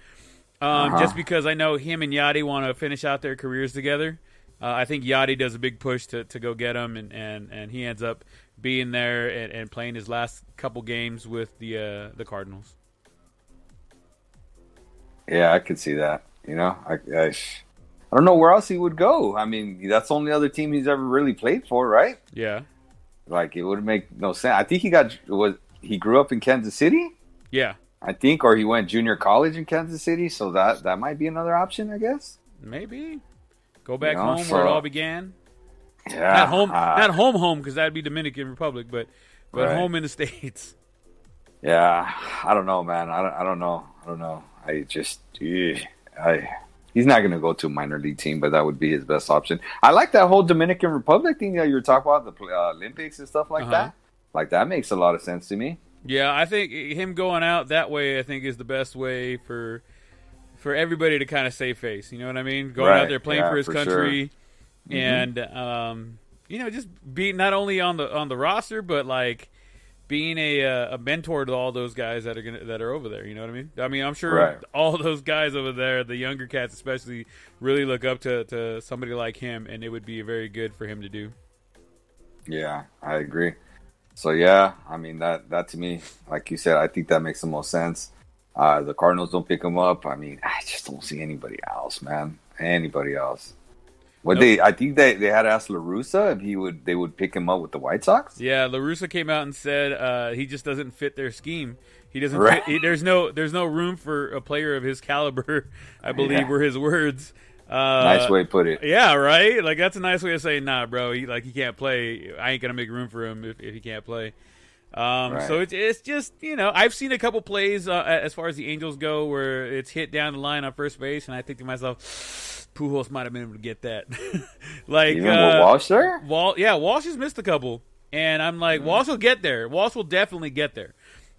A: Just because I know him and Yachty want to finish out their careers together. I think Yachty does a big push to go get him, and he ends up being there and playing his last couple games with the Cardinals.
B: Yeah, I could see that. I don't know where else he would go. That's the only other team he's ever really played for, right?
A: Yeah.
B: It would make no sense. I think he grew up in Kansas City?
A: Yeah.
B: I think, or he went junior college in Kansas City, so that might be another option, I guess.
A: Maybe. Go back home where it all began.
B: Yeah,
A: not home, because that'd be Dominican Republic, but
B: right.
A: home in the States.
B: Yeah, I don't know, man. I don't know. He's not going to go to a minor league team, but that would be his best option. I like that whole Dominican Republic thing that you were talking about, the Olympics and stuff like that. Like, that makes a lot of sense to me.
A: Yeah, I think him going out that way, I think, is the best way for everybody to kind of save face. You know what I mean? Going out there playing for his country, sure. And just being not only on the roster, but like being a mentor to all those guys that are over there. You know what I mean? I mean, I'm sure all those guys over there, the younger cats especially, really look up to somebody like him, and it would be very good for him to do.
B: Yeah, I agree. So yeah, I mean that to me, like you said, I think that makes the most sense. The Cardinals don't pick him up. I mean, I just don't see anybody else, man. Anybody else? I think they had asked La Russa if they would pick him up with the White Sox.
A: Yeah, La Russa came out and said he just doesn't fit their scheme. He doesn't fit. There's no room for a player of his caliber, I believe were his words.
B: Nice way to put it.
A: Yeah, right? Like, that's a nice way of saying, nah, bro, he can't play. I ain't going to make room for him if he can't play. So it's just, I've seen a couple plays as far as the Angels go where it's hit down the line on first base, and I think to myself, Pujols might have been able to get that. Like,
B: even with Walsh there?
A: Walsh has missed a couple, and I'm like, Walsh will get there. Walsh will definitely get there.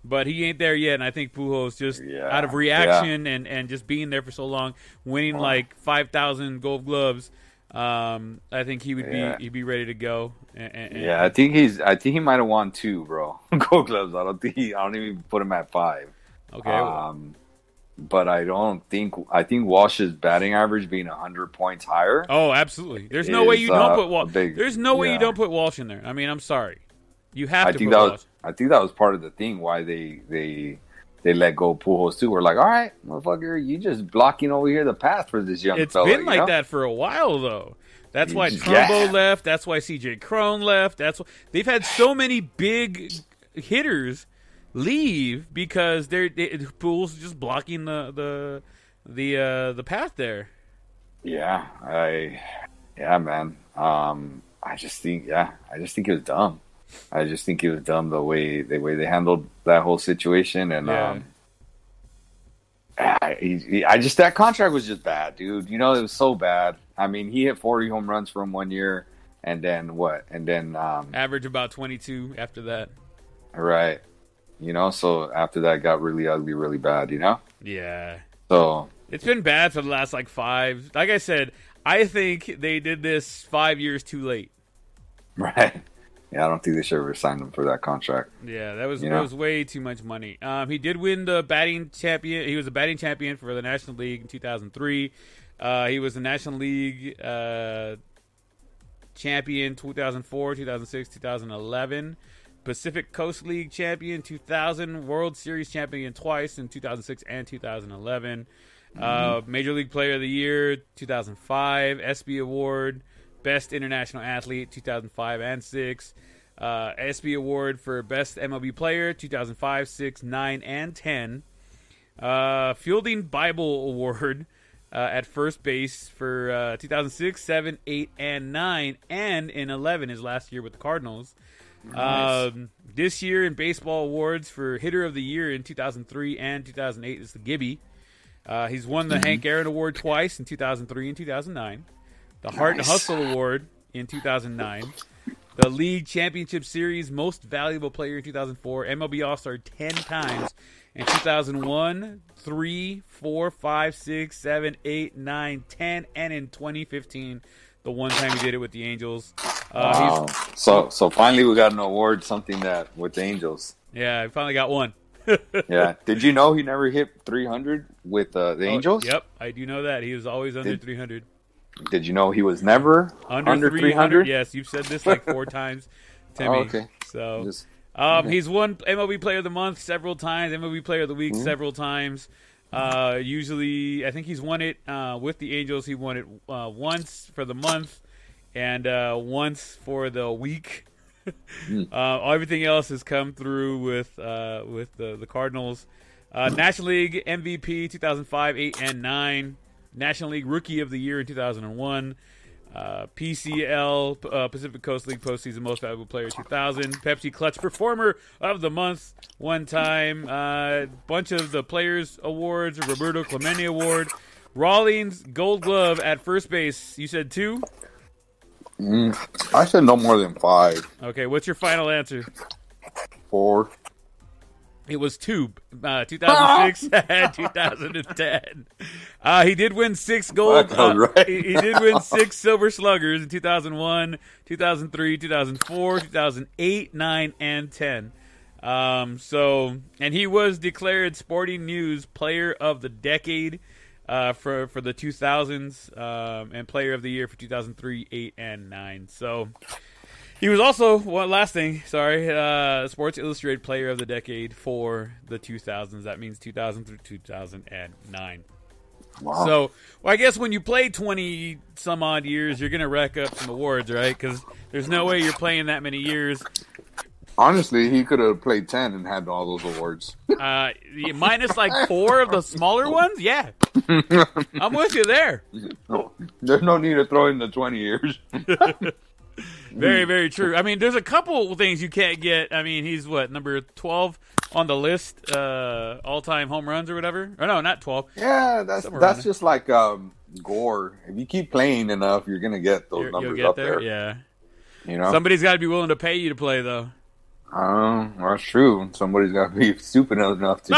A: But he ain't there yet, and I think Pujols just out of reaction and just being there for so long, winning like 5,000 Gold Gloves, I think he would he'd be ready to go.
B: I think he might have won 2, bro. Gold Gloves. I don't even put him at 5.
A: Okay.
B: But I think Walsh's batting average being 100 points higher.
A: Oh, absolutely. There's no way you don't put Walsh. There's no way you don't put Walsh in there. I mean, I'm sorry. You have to put Walsh.
B: I think that was part of the thing why they let go of Pujols too. We're like, all right, motherfucker, you just blocking over here the path for this young fella.
A: It's been like that for a while, though. That's why Trumbo left. That's why C.J. Cron left. That's why they've had so many big hitters leave because Pujols just blocking the path there. Yeah,
B: man. I just think it was dumb. I just think it was dumb the way they handled that whole situation, and that contract was just bad, dude. It was so bad. I mean, he hit 40 home runs from 1 year, and then what? And then
A: average about 22 after that.
B: Right. So after that got really ugly, really bad.
A: Yeah.
B: So
A: it's been bad for the last 5. Like I said, I think they did this 5 years too late.
B: Right. Yeah, I don't think they should have signed him for that contract.
A: Yeah, that was way too much money. He did win the batting champion. He was a batting champion for the National League in 2003. He was the National League champion 2004, 2006, 2011. Pacific Coast League champion 2000. World Series champion twice in 2006 and 2011. Major League Player of the Year 2005. ESPY Award. Best International Athlete, 2005 and 6. ESPY Award for Best MLB Player, 2005, 6, 9, and 10. Fielding Bible Award at first base for 2006, 7, 8, and 9. And in 11, his last year with the Cardinals. Nice. This year in Baseball Awards for Hitter of the Year in 2003 and 2008 is the Gibby. He's won the Hank Aaron Award twice in 2003 and 2009. The Heart and Hustle Award in 2009. The League Championship Series Most Valuable Player in 2004. MLB All-Star 10 times in 2001, 3, 4, 5, 6, 7, 8, 9, 10, and in 2015, the one time he did it with the Angels.
B: Wow. So finally we got an award, something that with the Angels.
A: Yeah, I finally got one.
B: Yeah. Did you know he never hit 300 with the Angels?
A: Yep, I do know that. He was always under 300.
B: Did you know he was never under 300?
A: Yes, you've said this 4 times to me.
B: Okay.
A: So, he's won MLB Player of the Month several times, MLB Player of the Week several times. Usually, I think he's won it with the Angels. He won it once for the month and once for the week. Everything else has come through with the Cardinals. National League MVP 2005, 8, and 9. National League Rookie of the Year in 2001. PCL, Pacific Coast League Postseason Most Valuable Player 2000. Pepsi Clutch Performer of the Month one time. Bunch of the Players Awards, Roberto Clemente Award. Rawlings Gold Glove at first base. You said 2?
C: I said no more than 5.
A: Okay, what's your final answer?
C: 4.
A: It was 2. 2006 and 2010. He did win 6 gold.
C: Right.
A: He did win 6 Silver Sluggers in 2001, 2003, 2004, 2008, 9, and 10. And he was declared Sporting News Player of the Decade for the 2000s and Player of the Year for 2003, 8, and 9. So he was also, one last thing, Sports Illustrated Player of the Decade for the 2000s. That means 2000 through 2009.
C: Wow.
A: So, I guess when you play 20 some odd years, you're going to rack up some awards, right? Because there's no way you're playing that many years.
C: Honestly, he could have played 10 and had all those awards.
A: Minus like 4 of the smaller ones? Yeah. I'm with you there.
C: There's no need to throw in the 20 years.
A: Very, very true. I mean, there's a couple things you can't get. I mean, he's number 12 on the list, all-time home runs or whatever? Or no, not 12.
C: Yeah, that's just like Gore. If you keep playing enough, you're going to get those numbers up there.
A: Yeah.
C: You know?
A: Somebody's got to be willing to pay you to play, though.
C: Well, that's true. Somebody's got to be stupid enough to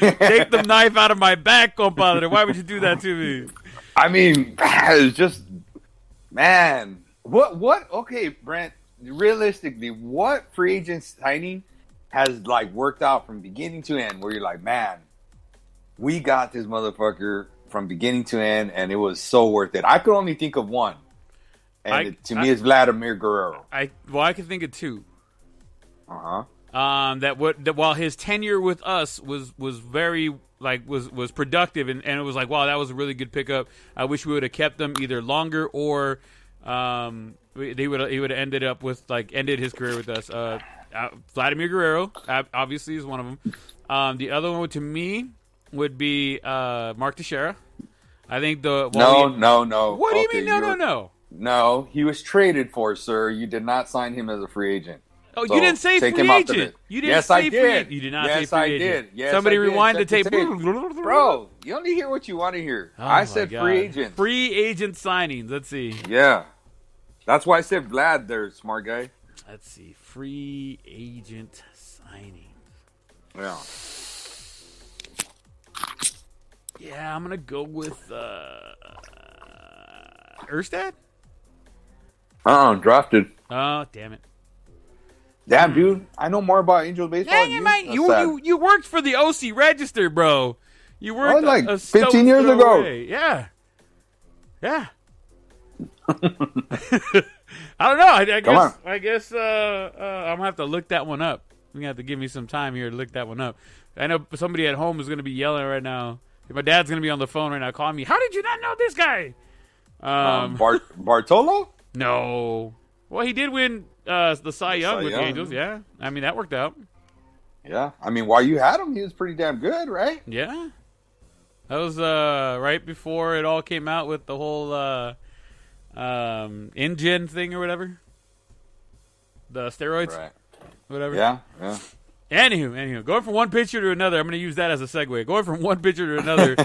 A: take the knife out of my back, compadre. Why would you do that to me?
C: I mean, it's just, man. What? Okay, Brent. Realistically, what free agent signing has worked out from beginning to end? Where you're like, man, we got this motherfucker from beginning to end, and it was so worth it. I could only think of one. And to me, it's Vladimir Guerrero.
A: I can think of 2.
C: That
A: while his tenure with us was very was productive, and it was like, wow, that was a really good pickup. I wish we would have kept them either longer or he would have ended his career with us. Vladimir Guerrero obviously is one of them. The other one to me would be Mark Teixeira. I think
C: no.
A: What do you mean no?
C: No, he was traded for, sir. You did not sign him as a free agent.
A: Oh, so you didn't say free agent. You didn't
C: yes,
A: say
C: I did.
A: You did not
C: yes,
A: say free
C: agent.
A: Yes, I did.
C: Yes,
A: Somebody
C: I did.
A: rewind the tape.
C: Bro, you only hear what you want to hear. I said free agent.
A: Free agent signings. Let's see.
C: Yeah. That's why I said Vlad there, smart guy.
A: Let's see. Free agent signings.
C: Yeah.
A: Yeah, I'm going to go with Erstad?
C: Drafted.
A: Oh, damn it.
C: Damn, dude. I know more about Angels baseball than you.
A: You worked for the OC Register, bro. You worked
C: like 15 years ago.
A: Away. Yeah. Yeah. I don't know. I guess I'm going to have to look that one up. You're going to have to give me some time here to look that one up. I know somebody at home is going to be yelling right now. My dad's going to be on the phone right now calling me. How did you not know this guy?
C: Bartolo?
A: No. Well, he did win the Cy Young with the Angels. Yeah. I mean, that worked out.
C: Yeah. I mean, while you had him, he was pretty damn good, right?
A: Yeah. That was right before it all came out with the whole InGen thing or whatever. The steroids.
C: Right.
A: Whatever.
C: Yeah.
A: Anywho, going from one pitcher to another, I'm going to use that as a segue. Going from one pitcher to another,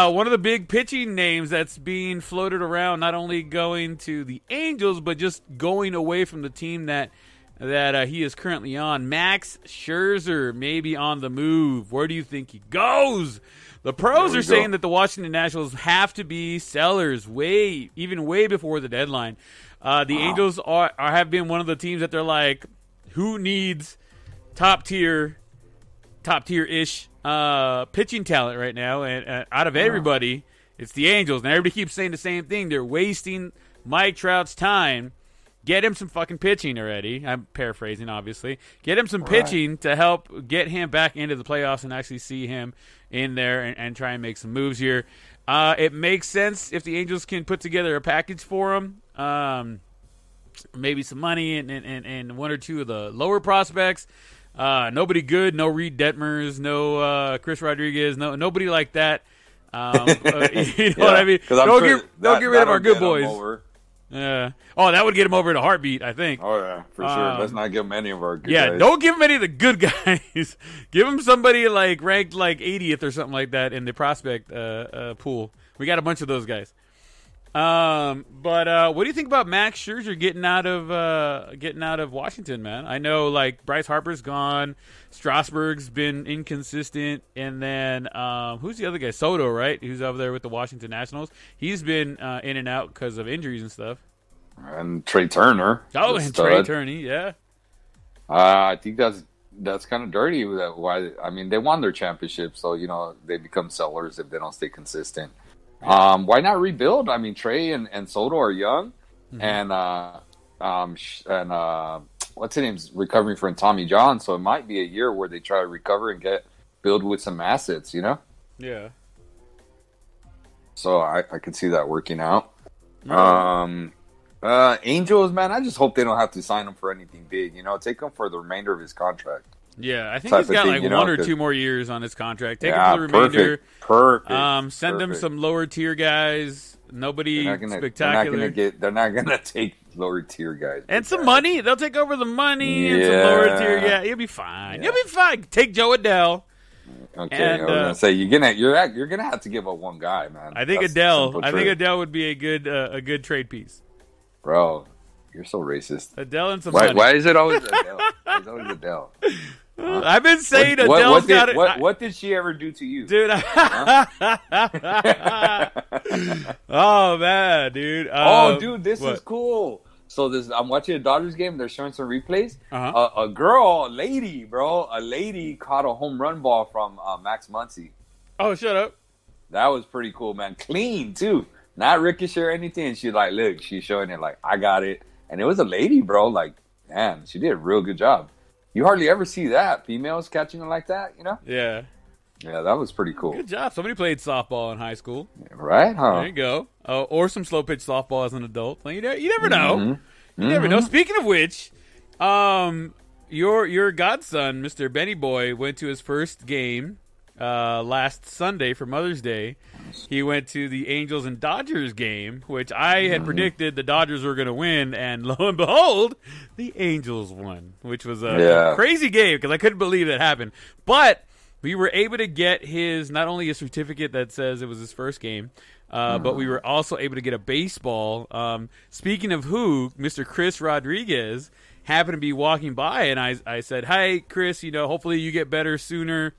A: one of the big pitching names that's being floated around, not only going to the Angels, but just going away from the team that he is currently on. Max Scherzer may be on the move. Where do you think he goes? The pros are saying that the Washington Nationals have to be sellers way before the deadline. The Angels have been one of the teams that they're like, who needs top tier-ish pitching talent right now, and out of everybody, it's the Angels. And everybody keeps saying the same thing. They're wasting Mike Trout's time. Get him some fucking pitching already. I'm paraphrasing, obviously. Get him some pitching to help get him back into the playoffs and actually see him in there and try and make some moves here. It makes sense if the Angels can put together a package for him. Maybe some money and one or two of the lower prospects. Nobody good. No Reed Detmers. No Chris Rodriguez. Nobody like that. You know what I mean? Don't get rid of our good boys. Yeah. Oh, that would get him over in a heartbeat, I think.
C: Oh, yeah, for sure. Let's not give him any of our good guys.
A: Don't give him any of the good guys. Give him somebody like ranked like 80th or something like that in the prospect pool. We got a bunch of those guys. But what do you think about Max Scherzer getting out of Washington, man? I know like Bryce Harper's gone, Strasburg's been inconsistent, and then who's the other guy? Soto, right? Who's over there with the Washington Nationals? He's been in and out because of injuries and stuff.
C: And Trey Turner.
A: Oh, and Trey Turner, yeah.
C: I think that's kind of dirty. Why? I mean, they won their championship, so they become sellers if they don't stay consistent. Why not rebuild? I mean, Trey and Soto are young, and what's his name's recovering from Tommy John, so it might be a year where they try to recover and build with some assets,
A: Yeah.
C: So I could see that working out.
A: Mm-hmm.
C: Angels, man, I just hope they don't have to sign him for anything big. Take him for the remainder of his contract.
A: Yeah, I think he's got like 1 or 2 more years on his contract. Take him for the remainder.
C: Perfect.
A: Send him some lower tier guys. Nobody spectacular.
C: They're not gonna take lower tier guys.
A: And some money. They'll take over the money and some lower tier. Yeah, you'll be fine. You'll be fine. Take Joe Adell.
C: Okay, and, I was gonna say you're gonna have to give up one guy, man.
A: I think Adell would be a good trade piece.
C: Bro, you're so racist.
A: Adele and some money.
C: Why is it always Adele? It's always Adele.
A: I've been saying Adele's got it.
C: What did she ever do to you,
A: dude? Oh man, dude.
C: Dude, this is cool. So I'm watching a Dodgers game. They're showing some replays.
A: Uh-huh.
C: A lady caught a home run ball from Max Muncy.
A: Oh, shut up.
C: That was pretty cool, man. Clean too, not ricochet or anything. She's like, look, she's showing it like I got it, and it was a lady, bro. Like, man, she did a real good job. You hardly ever see that. Females catching it like that,
A: Yeah.
C: Yeah, that was pretty cool.
A: Good job. Somebody played softball in high school.
C: Right, huh?
A: There you go. Or some slow pitch softball as an adult. You never know.
C: Mm-hmm.
A: You never know. Speaking of which, your godson, Mr. Benny Boy, went to his first game last Sunday for Mother's Day. He went to the Angels and Dodgers game, which I had predicted the Dodgers were going to win, and lo and behold, the Angels won, which was a crazy game because I couldn't believe that happened. But we were able to get not only a certificate that says it was his first game, but we were also able to get a baseball. Speaking of who, Mr. Chris Rodriguez happened to be walking by, and I said, "Hi, Chris. Hopefully you get better sooner.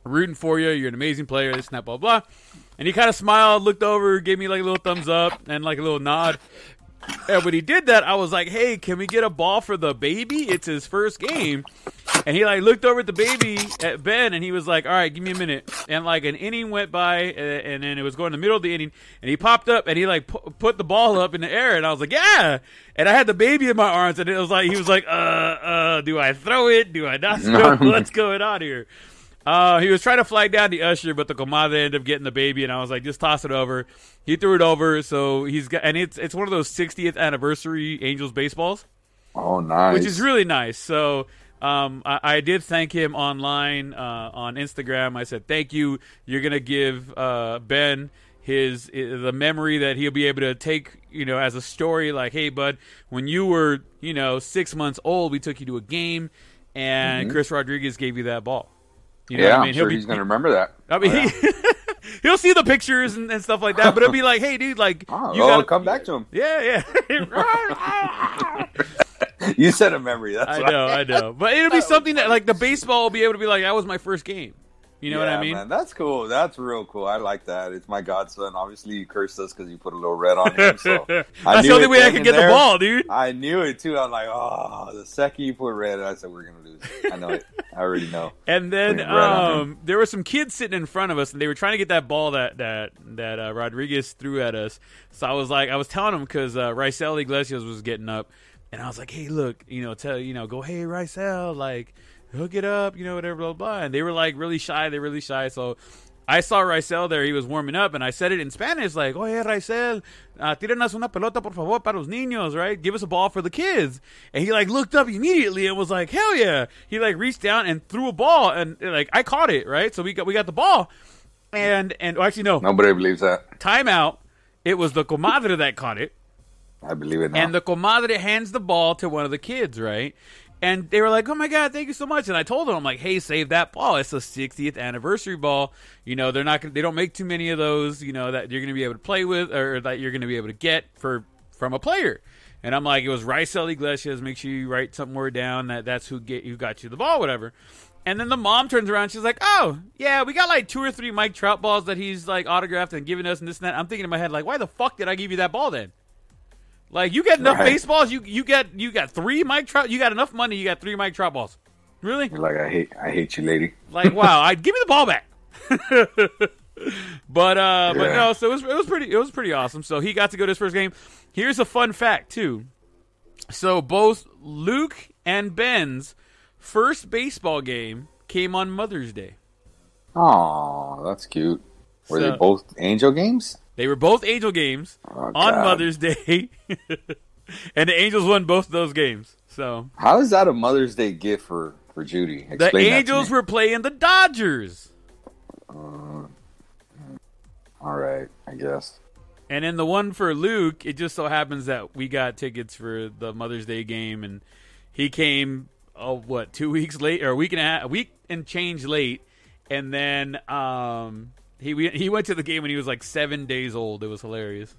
A: Rooting for you. You're an amazing player. This and that, blah, blah." And he kind of smiled, looked over, gave me like a little thumbs up and like a little nod. And when he did that, I was like, "Hey, can we get a ball for the baby? It's his first game." And he like looked over at the baby at Ben, and he was like, "All right, give me a minute." And like an inning went by, and then it was going in the middle of the inning, and he popped up and he like put the ball up in the air, and I was like, "Yeah!" And I had the baby in my arms, and it was like he was like, do I throw it? Do I not throw it? What's going on here?" He was trying to flag down the usher, but the comadre ended up getting the baby, and I was like, "Just toss it over." He threw it over, so he's got, and it's one of those 60th anniversary Angels baseballs.
C: Oh, nice!
A: Which is really nice. So I did thank him online on Instagram. I said, "Thank you. You're gonna give Ben the memory that he'll be able to take, as a story. Like, hey, bud, when you were 6 months old, we took you to a game, and Chris Rodriguez gave you that ball." What I mean?
C: I'm sure he's going to remember that.
A: I mean, he'll see the pictures and stuff like that, but it'll be like, "Hey, dude, like, you gotta
C: come back to him."
A: Yeah.
C: You said a memory. That's
A: I know. But it'll be something that, like, the baseball will be able to be like, "That was my first game." You know what I mean?
C: Man, that's cool. That's real cool. I like that. It's my godson. Obviously, you cursed us because you put a little red on him. So
A: that's the only way I can get the ball, dude.
C: I knew it, too. I'm like, the second you put red, I said, we're going to lose. I know it. I already know.
A: And then there were some kids sitting in front of us, and they were trying to get that ball that Rodriguez threw at us. So I was telling them because Raisel Iglesias was getting up, and I was like, "Hey, look, go, hey, Raisel, like, hook it up, whatever, blah, blah." And they were like really shy. So I saw Rysel there. He was warming up, and I said it in Spanish, like, "Oye, Rysel, tíranos una pelota, por favor, para los niños, right? Give us a ball for the kids." And he, like, looked up immediately and was like, "Hell yeah!" He, like, reached down and threw a ball, and, like, I caught it, right? So we got the ball, and well, actually, no.
C: Nobody believes that.
A: Timeout. It was the comadre that caught it.
C: I believe it now.
A: And the comadre hands the ball to one of the kids, right? And they were like, "Oh my God, thank you so much." And I told them, I'm like, "Hey, save that ball. It's a 60th anniversary ball. You know, they don't make too many of those, you know, that you're going to be able to play with or that you're going to be able to get from a player." And I'm like, "It was Rysel Iglesias. Make sure you write some more down that's who got you the ball, whatever." And then the mom turns around and she's like, "Oh, yeah, we got like 2 or 3 Mike Trout balls that he's like autographed and given us and this and that." I'm thinking in my head, like, why the fuck did I give you that ball then? Like, you get enough baseballs, you got 3 Mike Trout, you got enough money, you got 3 Mike Trout balls. Really?
C: You're like, I hate you, lady.
A: Like, wow, I'd give me the ball back. But no, so it was pretty awesome. So he got to go to his first game. Here's a fun fact too. So both Luke and Ben's first baseball game came on Mother's Day.
C: Oh, that's cute. Were they both Angel games?
A: They were both Angel games on Mother's Day. And the Angels won both those games. So
C: how is that a Mother's Day gift for Judy? Explain
A: the Angels were playing the Dodgers.
C: All right, I guess.
A: And then the one for Luke, it just so happens that we got tickets for the Mother's Day game, and he came 2 weeks late, or a week and change late, and then he went to the game when he was like 7 days old. It was hilarious.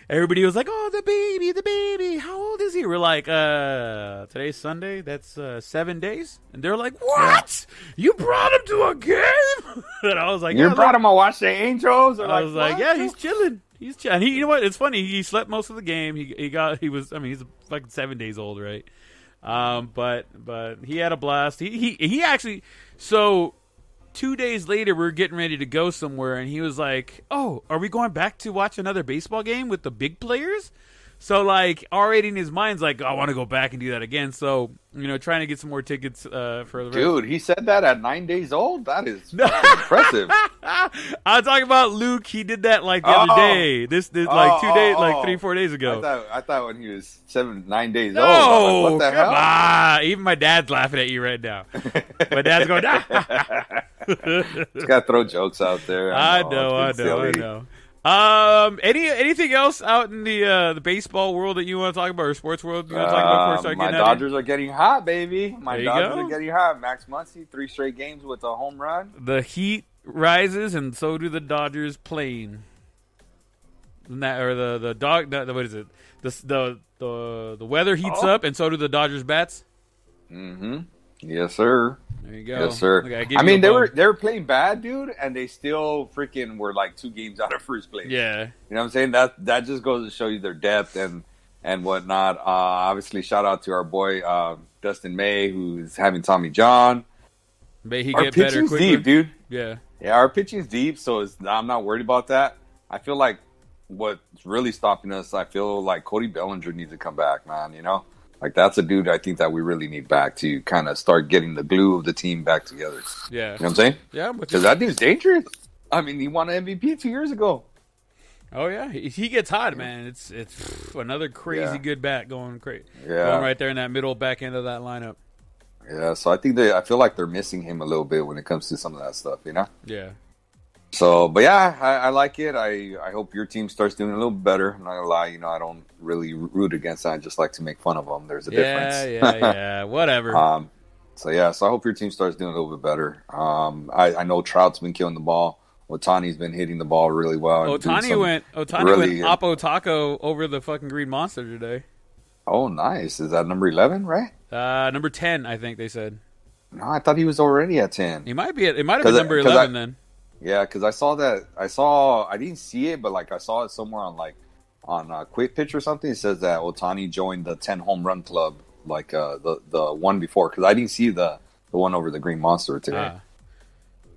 A: Everybody was like, "Oh, the baby, how old is he?" We're like, today's Sunday, that's 7 days. And they're like, "What? You brought him to a game?" And I was like,
C: "You brought him to watch the Angels?"
A: I was like, "Yeah, he's chilling. He's chilling." And you know what? It's funny. He slept most of the game. He's like 7 days old, right? But he had a blast. He actually, so 2 days later, we were getting ready to go somewhere, and he was like, "Oh, are we going back to watch another baseball game with the big players?" So, like, already in his mind's like, "I want to go back and do that again." So, you know, trying to get some more tickets for the
C: Dude, he said that at 9 days old? That is impressive.
A: I'm talking about Luke. He did that, like, the other day. This like 2 days, like 3-4 days ago.
C: I thought when he was 9 days
A: no,
C: old. Like, what the hell?
A: On. Even my dad's laughing at you right now. My dad's going,
C: Just got to throw jokes out there.
A: I know. Anything else out in the baseball world that you want to talk about, or sports world you want to talk about before we start
C: my
A: getting
C: Dodgers are getting hot, baby. My Dodgers
A: go.
C: are getting hot. Max Muncy, 3 straight games with a home run.
A: The heat rises, and so do the Dodgers playing. Isn't that, or the dog? What is it? The weather heats up, and so do the Dodgers bats.
C: Mm-hmm. Yes, sir.
A: There you go.
C: Yes, sir.
A: Okay,
C: I mean, they were playing bad, dude, and they still freaking were like 2 games out of first place.
A: Yeah.
C: You know what I'm saying? That just goes to show you their depth and whatnot. Obviously, shout out to our boy Dustin May, who's having Tommy John.
A: May he
C: our
A: get better
C: pitching's
A: quickly.
C: deep, dude.
A: Yeah.
C: Yeah, our pitching's deep, so I'm not worried about that. I feel like what's really stopping us, I feel like Cody Bellinger needs to come back, man, you know? Like, that's a dude I think that we really need back to kind of start getting the glue of the team back together.
A: Yeah.
C: You know what I'm saying?
A: Yeah.
C: Because that dude's dangerous. I mean, he won an MVP 2 years ago.
A: Oh, yeah. He gets hot, man. It's another crazy good bat going crazy.
C: Yeah.
A: Going right there in that middle back end of that lineup.
C: Yeah, so I feel like they're missing him a little bit when it comes to some of that stuff, you know?
A: Yeah.
C: So, but yeah, I like it. I hope your team starts doing a little better. I'm not gonna lie, you know, I don't really root against that. I just like to make fun of them. There's a difference.
A: Yeah, whatever.
C: So I hope your team starts doing a little bit better. I know Trout's been killing the ball. Otani's been hitting the ball really well.
A: Otani went Oppo Taco over the fucking Green Monster today.
C: Oh, nice. Is that number 11, right?
A: Number 10, I think they said.
C: No, I thought he was already at 10.
A: He might be. It might have been number 11 then.
C: Yeah, because I saw that. I didn't see it, but like I saw it somewhere on Quick Pitch or something. It says that Otani joined the 10 home run club, like the one before. Because I didn't see the one over the Green Monster today.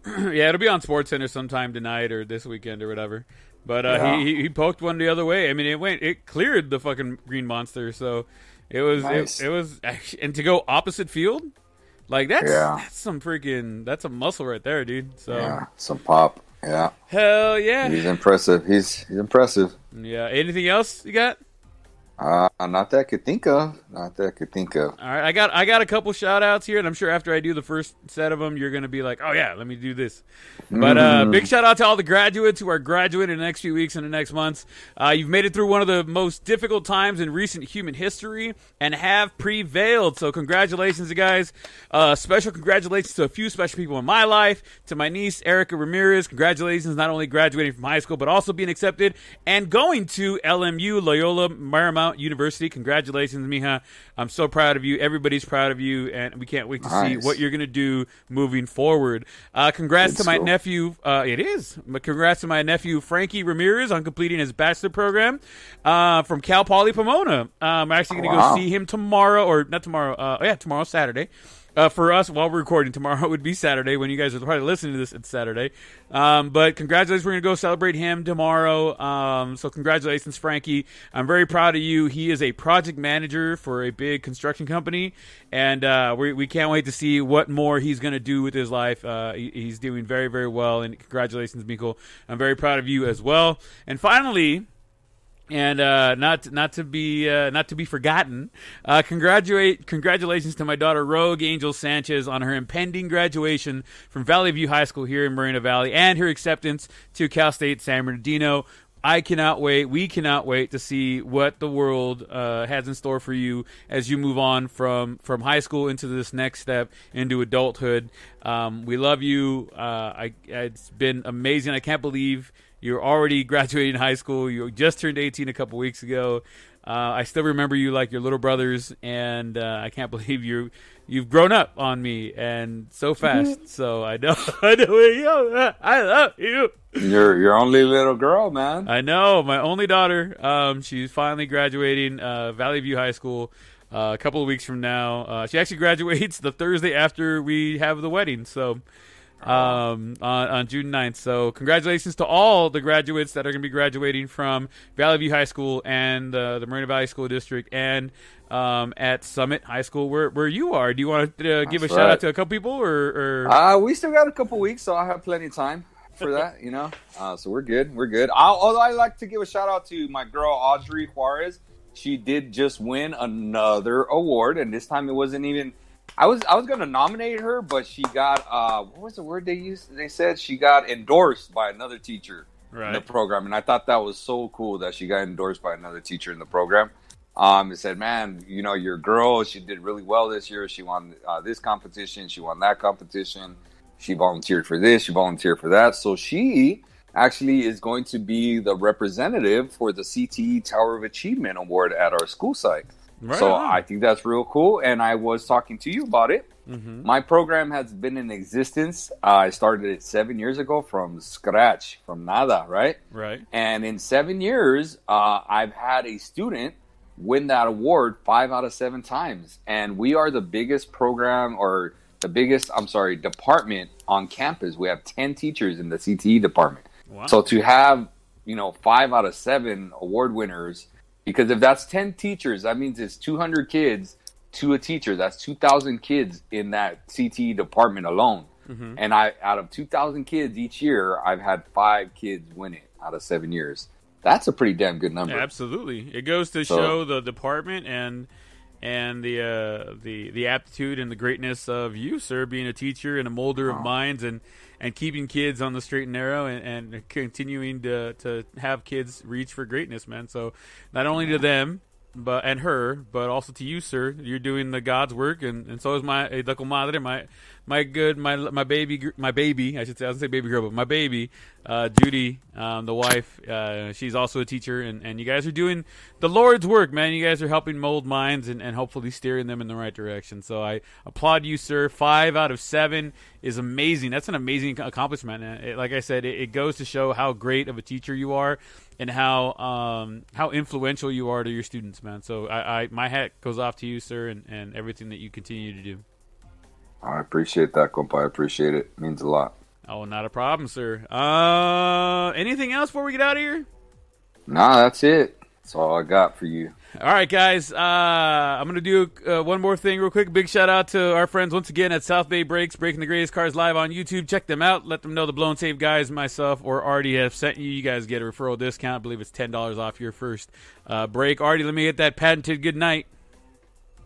A: Yeah, it'll be on SportsCenter sometime tonight or this weekend or whatever. But he poked one the other way. I mean, it cleared the fucking Green Monster. So it was
C: nice.
A: it was, and to go opposite field. Like that's some freaking that's a muscle right there, dude. So
C: yeah, some pop. Yeah.
A: Hell yeah.
C: He's impressive. He's impressive.
A: Yeah. Anything else you got?
C: Not that I could think of. Not that I could think of.
A: All right, I got a couple shout outs here, and I'm sure after I do the first set of them, you're going to be like, oh, yeah, let me do this. But big shout out to all the graduates who are graduating in the next few weeks and the next months. You've made it through one of the most difficult times in recent human history and have prevailed. So congratulations, you guys. Special congratulations to a few special people in my life. To my niece, Erica Ramirez. Congratulations, not only graduating from high school, but also being accepted and going to LMU, Loyola Marymount University. Congratulations, Mija. I'm so proud of you. Everybody's proud of you, and we can't wait to see what you're going to do moving forward. Congrats to my nephew. Congrats to my nephew, Frankie Ramirez, on completing his bachelor program from Cal Poly Pomona. I'm actually going to go see him tomorrow, or not tomorrow. Tomorrow, Saturday. For us, while we're recording, tomorrow would be Saturday. When you guys are probably listening to this, it's Saturday. But congratulations. We're going to go celebrate him tomorrow. So congratulations, Frankie. I'm very proud of you. He is a project manager for a big construction company. And we can't wait to see what more he's going to do with his life. He's doing very, very well. And congratulations, Miko. I'm very proud of you as well. And finally... And not to be forgotten, congratulations to my daughter Rogue Angel Sanchez on her impending graduation from Valley View High School here in Moreno Valley and her acceptance to Cal State San Bernardino. I cannot wait. We cannot wait to see what the world has in store for you as you move on from high school into this next step into adulthood. We love you. It's been amazing. I can't believe you're already graduating high school. You just turned 18 a couple weeks ago. I still remember you like your little brothers, and I can't believe you've grown up on me and so fast. So I know I love you.
C: You're your only little girl, man.
A: I know, my only daughter. She's finally graduating Valley View High School a couple of weeks from now. She actually graduates the Thursday after we have the wedding. So. On June 9th. So congratulations to all the graduates that are going to be graduating from Valley View High School and the Moreno Valley School District and at Summit High School where you are. Do you want to give a shout out to a couple people or?
C: We still got a couple weeks, so I have plenty of time for that, you know. So we're good. Although I like to give a shout out to my girl Audrey Juarez. She did just win another award, and this time it wasn't even. I was going to nominate her, but she got what was the word they used? They said she got endorsed by another teacher in the program, and I thought that was so cool that she got endorsed by another teacher in the program. It said, "Man, you know, your girl, she did really well this year. She won this competition, she won that competition. She volunteered for this, she volunteered for that. So she actually is going to be the representative for the CTE Tower of Achievement Award at our school site." Right so on. I think that's real cool, and I was talking to you about it. Mm-hmm. My program has been in existence. I started it 7 years ago from scratch, from nada, right?
A: Right.
C: And in 7 years, I've had a student win that award 5 out of 7 times. And we are the biggest program, or the biggest, department on campus. We have 10 teachers in the CTE department. Wow. So to have, 5 out of 7 award winners. Because if that's 10 teachers, that means it's 200 kids to a teacher. That's 2,000 kids in that CTE department alone. Mm-hmm. And out of 2,000 kids each year, I've had 5 kids win it out of 7 years. That's a pretty damn good number.
A: Yeah, absolutely. It goes to show the department and the aptitude and the greatness of you, sir, being a teacher and a molder of minds and keeping kids on the straight and narrow and continuing to have kids reach for greatness, man. So not only to them and her, but also to you, sir. You're doing the God's work, and so is my madre, my baby, I should say. I was going to say baby girl, but my baby, Judy, the wife, she's also a teacher, and you guys are doing the Lord's work, man. You guys are helping mold minds and hopefully steering them in the right direction. So I applaud you, sir. 5 out of 7 is amazing. That's an amazing accomplishment. Like I said, it goes to show how great of a teacher you are and how influential you are to your students, man. So my hat goes off to you, sir, and everything that you continue to do.
C: I appreciate that, compa. I appreciate it. It means a lot.
A: Oh, not a problem, sir. Anything else before we get out of here?
C: Nah, that's it.
B: That's all I got for you.
A: All right, guys. I'm going to do one more thing real quick. Big shout out to our friends once again at South Bay Breaks, Breaking the Greatest Cars live on YouTube. Check them out. Let them know the Blown Save guys, myself, or Artie have sent you. You guys get a referral discount. I believe it's $10 off your first break. Artie, let me get that patented good night.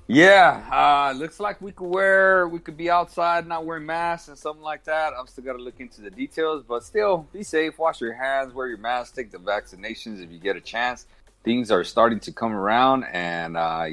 B: Yeah, looks like we could be outside not wearing masks and something like that. I'm still got to look into the details, but still be safe. Wash your hands, wear your mask, take the vaccinations if you get a chance. Things are starting to come around, and I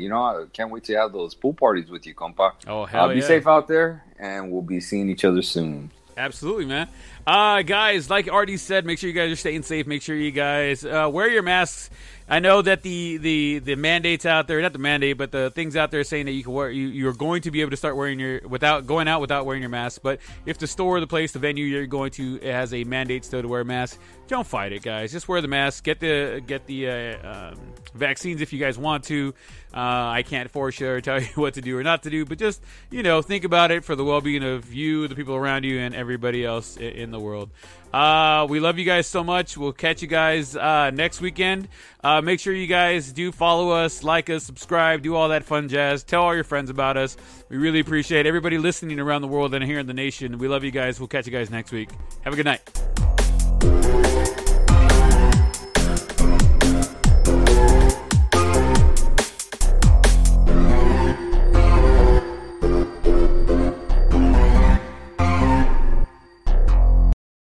B: can't wait to have those pool parties with you, compa.
A: Oh, hell yeah.
B: Be safe out there, and we'll be seeing each other soon.
A: Absolutely, man. Guys, like Artie said, make sure you guys are staying safe. Make sure you guys wear your masks. I know that the mandates out there, not the mandate, but the things out there saying that you can wear, you're going to be able to start wearing without wearing your mask. But if the store, the place, the venue you're going to has a mandate still to wear a mask, don't fight it, guys. Just wear the mask. Get the vaccines if you guys want to. I can't force you or tell you what to do or not to do, but just think about it for the well-being of you, the people around you, and everybody else in the world. We love you guys so much. We'll catch you guys next weekend. Make sure you guys do follow us, like us, subscribe, do all that fun jazz. Tell all your friends about us. We really appreciate everybody listening around the world and here in the nation. We love you guys. We'll catch you guys next week. Have a good night.